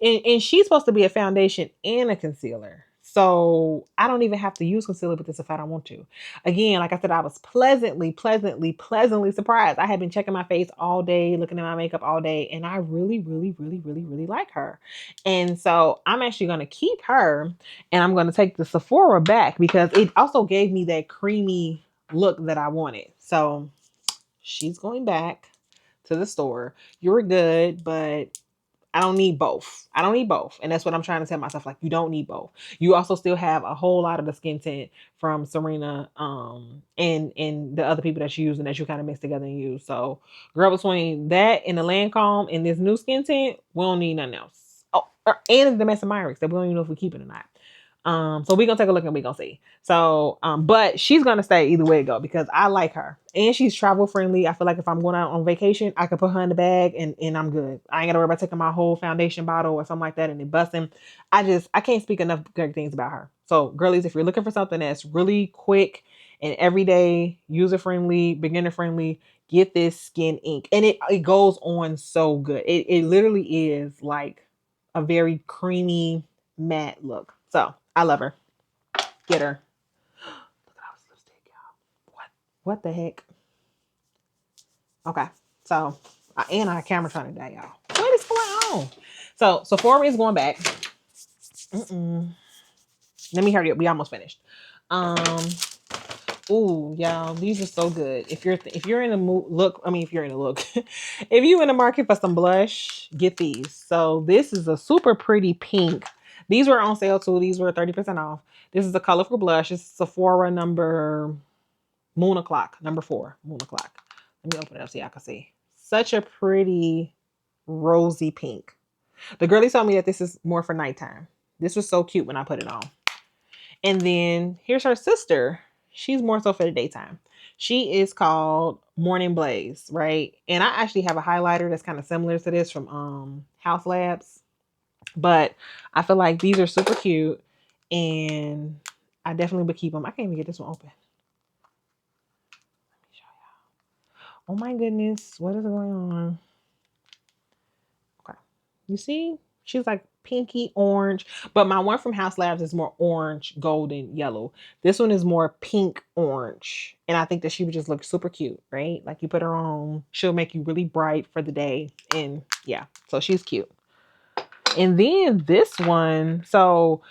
And she's supposed to be a foundation and a concealer. So I don't even have to use concealer with this if I don't want to. Again, like I said, I was pleasantly, pleasantly, pleasantly surprised. I had been checking my face all day, looking at my makeup all day, and I really, really, really, really, really like her. And so I'm actually going to keep her, and I'm going to take the Sephora back because it also gave me that creamy look that I wanted. So she's going back to the store. You're good, but I don't need both. I don't need both. And that's what I'm trying to tell myself. Like, you don't need both. You also still have a whole lot of the skin tint from Serena and the other people that you use and that you kind of mix together and use. So, girl, between that and the Lancome and this new skin tint, we don't need nothing else. Oh, and the Messamirex that we don't even know if we keep it or not. So we're gonna take a look and we're gonna see. So, but she's gonna stay either way it go because I like her and she's travel friendly. I feel like if I'm going out on vacation, I can put her in the bag and I'm good. I ain't gotta worry about taking my whole foundation bottle or something like that and it busting. I can't speak enough good things about her. So, girlies, if you're looking for something that's really quick and everyday, user friendly, beginner friendly, get this Skin Ink, and it goes on so good. It literally is like a very creamy matte look. So I love her. Get her. Look at all this lipstick, y'all. What the heck? Okay. So and our camera trying to die, y'all. What is going on? So Sephora is going back. Let me hurry up. We almost finished. Ooh, y'all, these are so good. If you're in a look, I mean, if you're in a look, if you in the market for some blush, get these. So this is a super pretty pink. These were on sale too. These were 30% off. This is a colorful blush. It's Sephora number Moon O'Clock, number 4, Moon O'Clock. Let me open it up so y'all can see. Such a pretty rosy pink. The girlie told me that this is more for nighttime. This was so cute when I put it on. And then here's her sister. She's more so for the daytime. She is called Morning Blaze, right? And I actually have a highlighter that's kind of similar to this from House Labs. But I feel like these are super cute and I definitely would keep them. I can't even get this one open. Let me show y'all. Oh my goodness, what is going on? Okay. You see? She's like pinky orange, but my one from House Labs is more orange, golden, yellow. This one is more pink orange. And I think that she would just look super cute, right? Like you put her on, she'll make you really bright for the day. And yeah, so she's cute. And then this one, so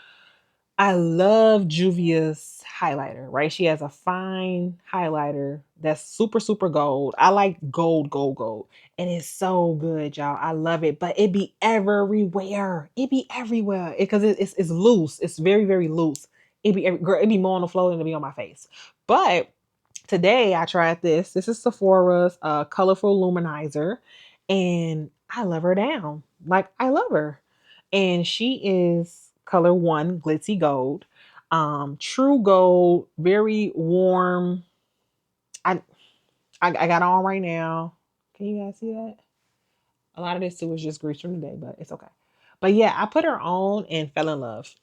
I love Juvia's highlighter, right? She has a fine highlighter that's super, super gold. I like gold, gold, gold. And it's so good, y'all. I love it. But it be everywhere. It be everywhere. Because it's loose. It's very, very loose. Girl, it be more on the floor than it be on my face. But today I tried this. This is Sephora's colorful luminizer. And I love her down. Like, I love her. And she is color 1, glitzy gold. True gold, very warm. I I got on right now. Can you guys see that? A lot of this too is just grease from the day, but it's okay. But yeah, I put her on and fell in love.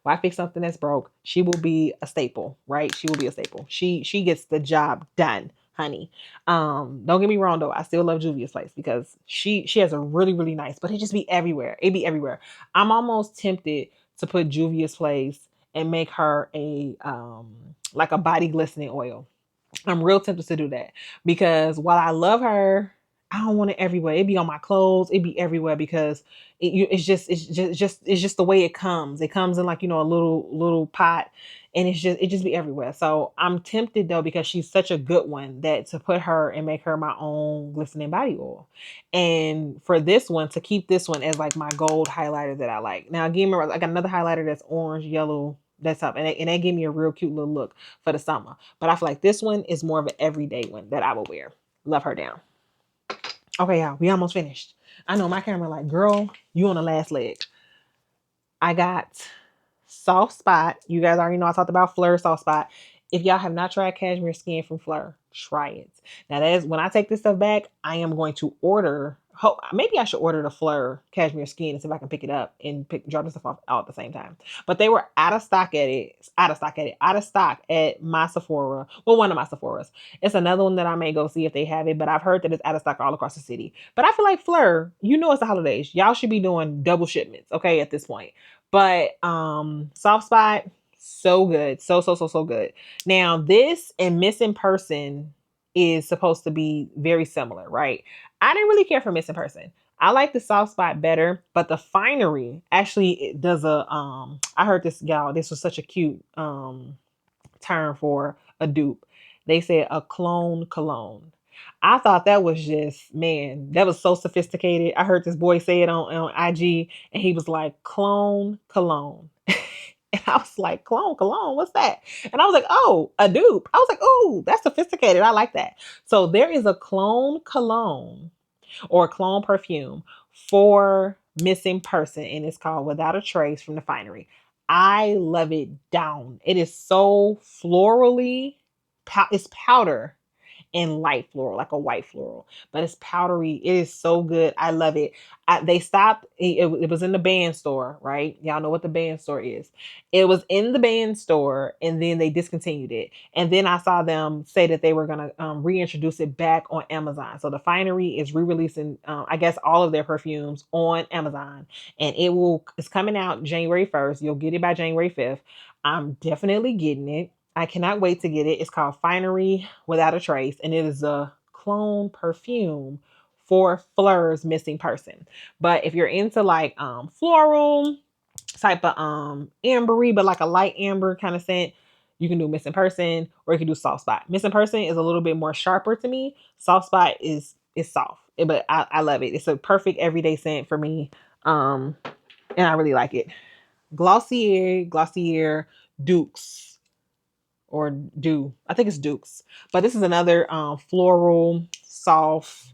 Why fix something that's broke? She will be a staple, right? She will be a staple. She gets the job done, honey. Don't get me wrong though. I still love Juvia's Place because she has a really, really nice, but it just be everywhere. It be everywhere. I'm almost tempted to put Juvia's Place and make her a like a body glistening oil. I'm real tempted to do that because while I love her, I don't want it everywhere. It be on my clothes. It be everywhere because it's just the way it comes. It comes in like a little pot, and it just be everywhere. So I'm tempted though because she's such a good one that to put her and make her my own glistening body oil, and for this one to keep this one as like my gold highlighter that I like. Now again, I got another highlighter that's orange, yellow. That's up, and they gave me a real cute little look for the summer. But I feel like this one is more of an everyday one that I will wear. Love her down. Okay, y'all, we almost finished. I know my camera like, girl, you on the last leg. I got Soft Spot. You guys already know I talked about Fleur Soft Spot. If y'all have not tried Cashmere Skin from Fleur, try it. Now that is when I take this stuff back, I am going to order. Maybe I should order the Fleur Cashmere Skin and see if I can pick it up and drop this stuff off all at the same time. But they were out of stock at my Sephora. Well, one of my Sephoras. It's another one that I may go see if they have it, but I've heard that it's out of stock all across the city. But I feel like Fleur, it's the holidays. Y'all should be doing double shipments, okay, at this point. But Soft Spot, so good. So good. Now, this and Missing Person is supposed to be very similar, right? I didn't really care for Missing Person. I like the Soft Spot better, but the Finery actually does I heard this, y'all, this was such a cute term for a dupe. They said a clone cologne. I thought that was just, man, that was so sophisticated. I heard this boy say it on IG and he was like, clone cologne. And I was like, clone cologne, what's that? And I was like, oh, a dupe. I was like, oh, that's sophisticated. I like that. So there is a clone cologne or a clone perfume for Missing Person, and it's called Without a Trace from the Finery. I love it down. It is so florally, it's powder and light floral, like a white floral, but it's powdery. It is so good. I love it. They stopped. It was in the band store, right? Y'all know what the band store is. It was in the band store, and then they discontinued it. And then I saw them say that they were gonna reintroduce it back on Amazon. So the Finery is re-releasing, I guess, all of their perfumes on Amazon, and it's coming out January 1st. You'll get it by January 5th. I'm definitely getting it. I cannot wait to get it. It's called Finery Without a Trace, and it is a clone perfume for Fleur's Missing Person. But if you're into like floral type of ambery, but like a light amber kind of scent, you can do Missing Person, or you can do Soft Spot. Missing Person is a little bit more sharper to me. Soft Spot is soft, but I love it. It's a perfect everyday scent for me, and I really like it. Glossier Dukes, or do. I think it's Dukes. But this is another floral, soft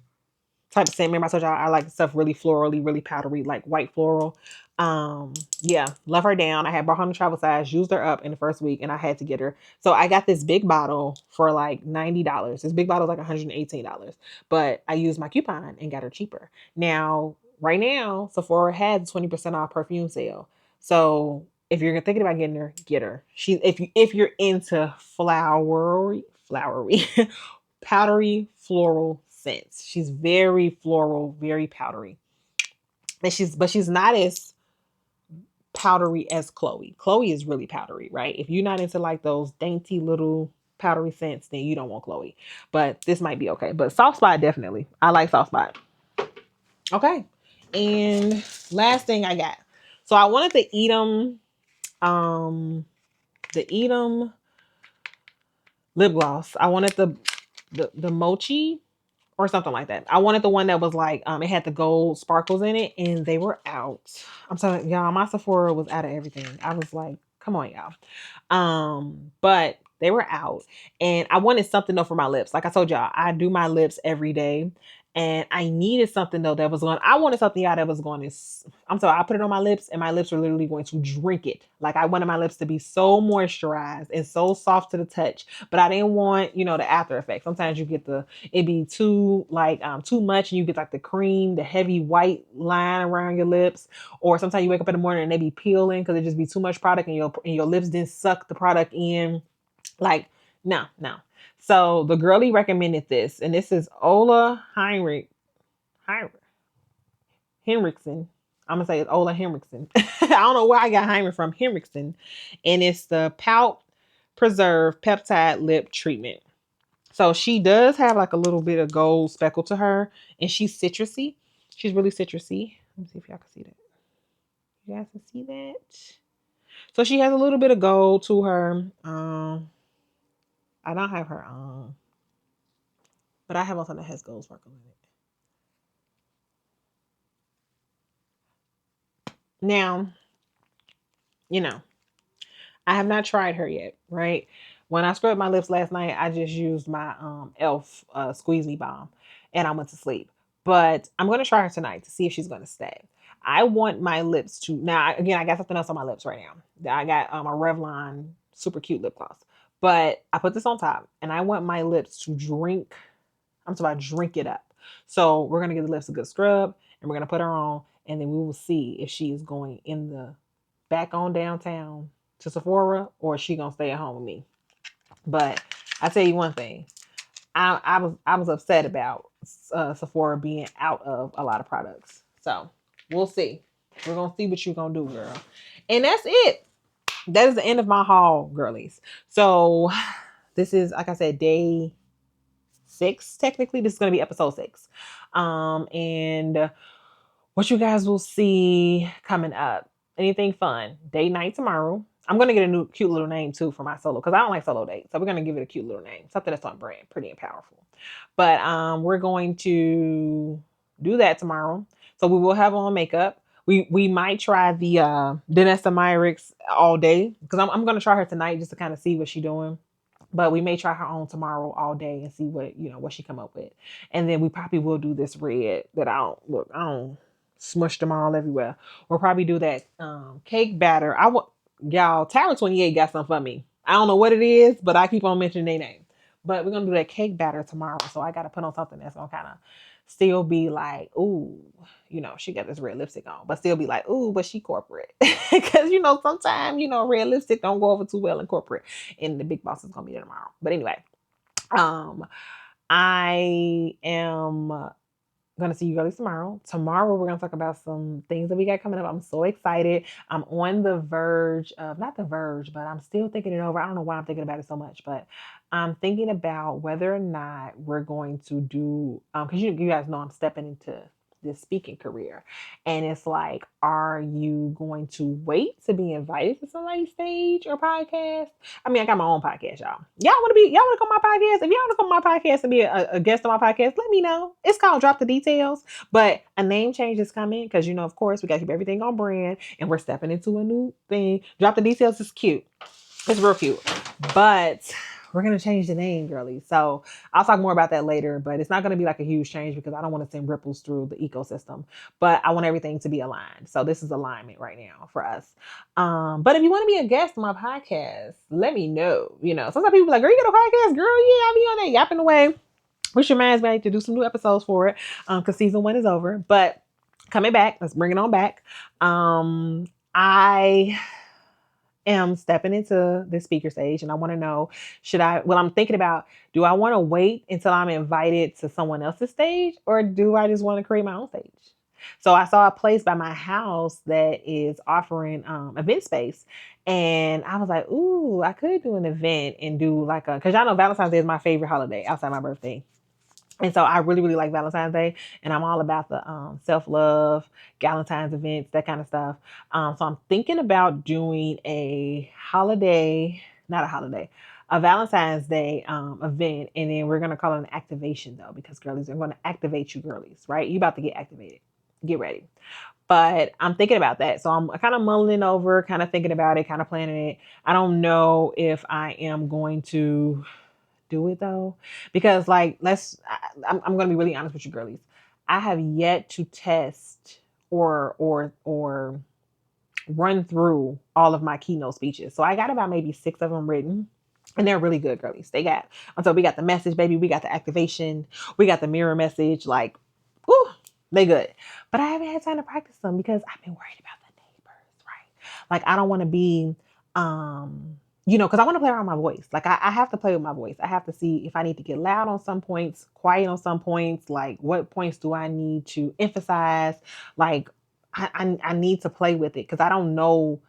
type of scent. Remember I told y'all I like stuff really florally, really powdery, like white floral. Yeah, love her down. I had brought her on the travel size, used her up in the first week, and I had to get her. So I got this big bottle for like $90. This big bottle is like $118. But I used my coupon and got her cheaper. Now, right now, Sephora had 20% off perfume sale. So if you're thinking about getting her, get her. If you're into flowery, powdery floral scents. She's very floral, very powdery. And she's not as powdery as Chloe. Chloe is really powdery, right? If you're not into like those dainty little powdery scents, then you don't want Chloe. But this might be okay. But Soft Spot, definitely. I like Soft Spot. Okay. And last thing I got. So I wanted to eat them. The Edam lip gloss. I wanted the mochi or something like that. I wanted the one that was like it had the gold sparkles in it, and they were out. I'm telling y'all, my Sephora was out of everything. I was like, come on, y'all. But they were out, and I wanted something though for my lips. Like I told y'all, I do my lips every day. And I needed something though that was going. I wanted something out that was going to. I'm sorry. I put it on my lips, and my lips are literally going to drink it. Like I wanted my lips to be so moisturized and so soft to the touch, but I didn't want the after effect. Sometimes you get it be too like too much, and you get like the cream, the heavy white line around your lips, or sometimes you wake up in the morning and they be peeling because it just be too much product, and your lips didn't suck the product in. Like no. So the girlie recommended this, and this is Ola Henriksen. I'm gonna say it's Ola Henriksen. I don't know where I got Heinrich from. Henriksen, and it's the Pout Preserve Peptide Lip Treatment. So she does have like a little bit of gold speckle to her, and she's citrusy. She's really citrusy. Let me see if y'all can see that. You guys can see that. So she has a little bit of gold to her. I don't have her but I have something that has gold sparkle in it. Now, I have not tried her yet, right? When I scrubbed my lips last night, I just used my Elf Squeeze Me Balm, and I went to sleep. But I'm going to try her tonight to see if she's going to stay. I want my lips to now. Again, I got something else on my lips right now. I got a Revlon super cute lip gloss, but I put this on top, and I want my lips to drink. I'm talking about drink it up. So we're gonna give the lips a good scrub, and we're gonna put her on, and then we will see if she is going in the back on downtown to Sephora, or is she gonna stay at home with me. But I tell you one thing, I was upset about Sephora being out of a lot of products. So we'll see. We're gonna see what you're gonna do, girl. And that's it. That is the end of my haul, girlies. So this is, like I said, day 6. Technically, this is gonna be episode 6. And what you guys will see coming up. Anything fun? Date night tomorrow. I'm gonna get a new cute little name too for my solo, because I don't like solo dates. So we're gonna give it a cute little name, something that's on brand, pretty and powerful. But we're going to do that tomorrow. So we will have on makeup. We might try the Danessa Myricks all day, because I'm gonna try her tonight just to kind of see what she's doing. But we may try her on tomorrow all day and see what she come up with. And then we probably will do this red that I don't smushed them all everywhere. We'll probably do that cake batter. Y'all, Tower 28 got something for me. I don't know what it is, but I keep on mentioning their name. But we're gonna do that cake batter tomorrow. So I gotta put on something that's gonna kind of still be like, ooh, she got this red lipstick on, but still be like, ooh, but she corporate. Because sometimes, red lipstick don't go over too well in corporate. And the big boss is gonna be there tomorrow. But anyway, I am gonna see you girlies tomorrow. Tomorrow we're gonna talk about some things that we got coming up. I'm so excited. I'm on the verge of not the verge, but I'm still thinking it over. I don't know why I'm thinking about it so much, but I'm thinking about whether or not we're going to do because you guys know I'm stepping into this speaking career. And it's like, are you going to wait to be invited to somebody's stage or podcast? I mean, I got my own podcast, y'all. Y'all want to come on my podcast? If y'all want to come on my podcast and be a guest on my podcast, let me know. It's called Drop the Details, but a name change is coming because, of course, we got to keep everything on brand and we're stepping into a new thing. Drop the Details is cute. It's real cute, but we're going to change the name, girly. So I'll talk more about that later, but it's not going to be like a huge change because I don't want to send ripples through the ecosystem, but I want everything to be aligned. So this is alignment right now for us. But if you want to be a guest on my podcast, let me know. Sometimes people are like, girl, you got a podcast? Girl, yeah, I'll be on there yapping away. Wish your man's ready to do some new episodes for it because season 1 is over. But coming back, let's bring it on back. I am stepping into the speaker stage and I want to know, I'm thinking about, do I want to wait until I'm invited to someone else's stage or do I just want to create my own stage? So I saw a place by my house that is offering event space. And I was like, ooh, I could do an event and do because y'all know Valentine's Day is my favorite holiday outside my birthday. And so I really, really like Valentine's Day, and I'm all about the self-love, Valentine's events, that kind of stuff. So I'm thinking about doing a Valentine's Day event, and then we're going to call it an activation, though, because girlies are going to activate you girlies, right? You about to get activated. Get ready. But I'm thinking about that. So I'm kind of mulling over, kind of thinking about it, kind of planning it. I don't know if I am going to do it though, because I'm going to be really honest with you girlies. I have yet to test or run through all of my keynote speeches. So I got about maybe 6 of them written. And they're really good, girlies. We got the message, baby. We got the activation. We got the mirror message. Whoo, they good. But I haven't had time to practice them because I've been worried about the neighbors, right? I don't want to be, because I want to play around my voice. I have to play with my voice. I have to see if I need to get loud on some points, quiet on some points. What points do I need to emphasize? I need to play with it because I don't know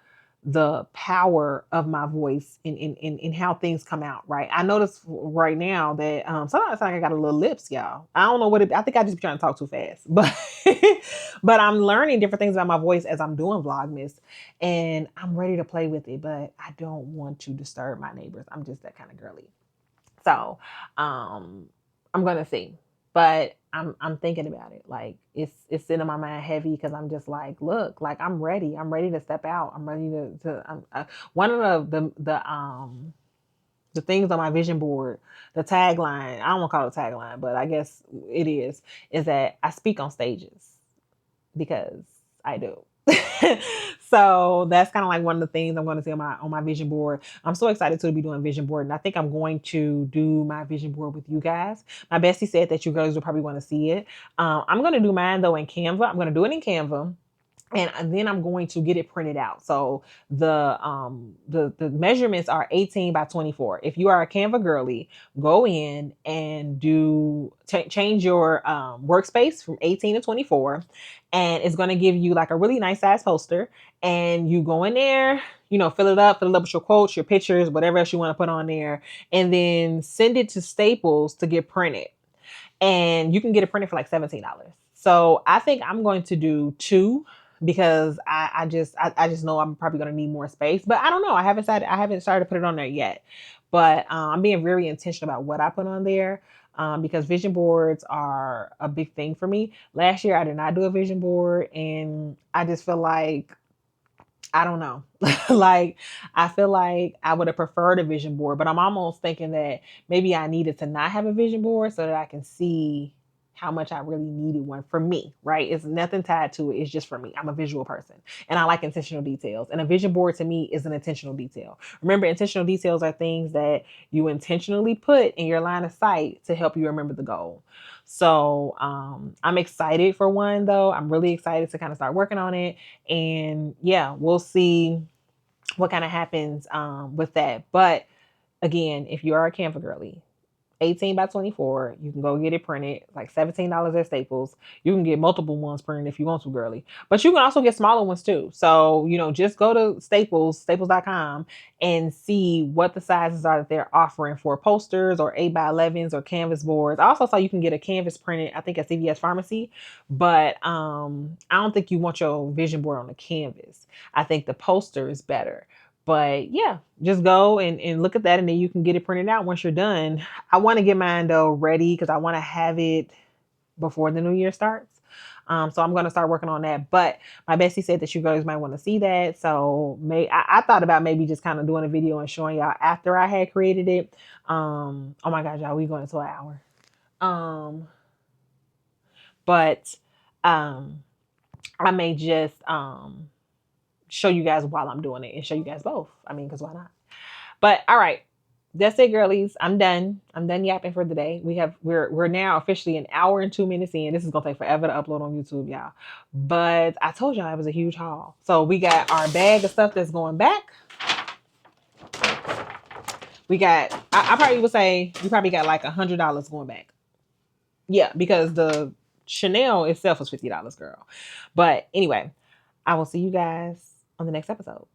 the power of my voice in how things come out, right? I notice right now that sometimes I got a little lips, y'all. I don't know I think I just be trying to talk too fast, but but I'm learning different things about my voice as I'm doing Vlogmas, and I'm ready to play with it, but I don't want to disturb my neighbors. I'm just that kind of girly. So I'm gonna see. But I'm thinking about it. It's sitting on my mind heavy because I'm just look, I'm ready. I'm ready to step out. I'm ready one of the things on my vision board, the tagline, I don't want to call it a tagline, but I guess it is that I speak on stages because I do. So that's kind of one of the things I'm going to see on my vision board. I'm so excited to be doing vision board, and I think I'm going to do my vision board with you guys. My bestie said that you girls will probably want to see it. I'm going to do mine though in Canva. I'm going to do it in Canva. And then I'm going to get it printed out. So the measurements are 18 by 24. If you are a Canva girly, go in and change your workspace from 18 to 24. And it's going to give you a really nice size poster. And you go in there, fill it up with your quotes, your pictures, whatever else you want to put on there. And then send it to Staples to get printed. And you can get it printed for $17. So I think I'm going to do 2 because I just know I'm probably going to need more space, but I don't know. I haven't started to put it on there yet, but I'm being very intentional about what I put on there. Because vision boards are a big thing for me. Last year, I did not do a vision board, and I just feel I don't know. I feel like I would have preferred a vision board, but I'm almost thinking that maybe I needed to not have a vision board so that I can see how much I really needed one for me, right? It's nothing tied to it. It's just for me. I'm a visual person and I like intentional details. And a vision board to me is an intentional detail. Remember, intentional details are things that you intentionally put in your line of sight to help you remember the goal. So I'm excited for one though. I'm really excited to kind of start working on it. And yeah, we'll see what kind of happens with that. But again, if you are a Canva girly, 18 by 24. You can go get it printed, like $17 at Staples. You can get multiple ones printed if you want to, girly. But you can also get smaller ones too. So, just go to staples.com and see what the sizes are that they're offering for posters or 8 by 11s or canvas boards. I also saw you can get a canvas printed, I think at CVS Pharmacy. But I don't think you want your vision board on the canvas. I think the poster is better. But yeah, just go and look at that and then you can get it printed out once you're done. I want to get mine though ready because I want to have it before the new year starts. So I'm going to start working on that. But my bestie said that you guys might want to see that. So I thought about maybe just kind of doing a video and showing y'all after I had created it. Oh my gosh, y'all, we going into an hour. But I may just show you guys while I'm doing it and show you guys both. I mean, because why not? But all right, that's it, girlies. I'm done. I'm done yapping for the day. We're now officially an hour and 2 minutes in. This is gonna take forever to upload on YouTube, y'all. But I told y'all it was a huge haul. So we got our bag of stuff that's going back. We got. I probably would say we probably got like $100 going back. Yeah, because the Chanel itself was $50, girl. But anyway, I will see you guys on the next episode.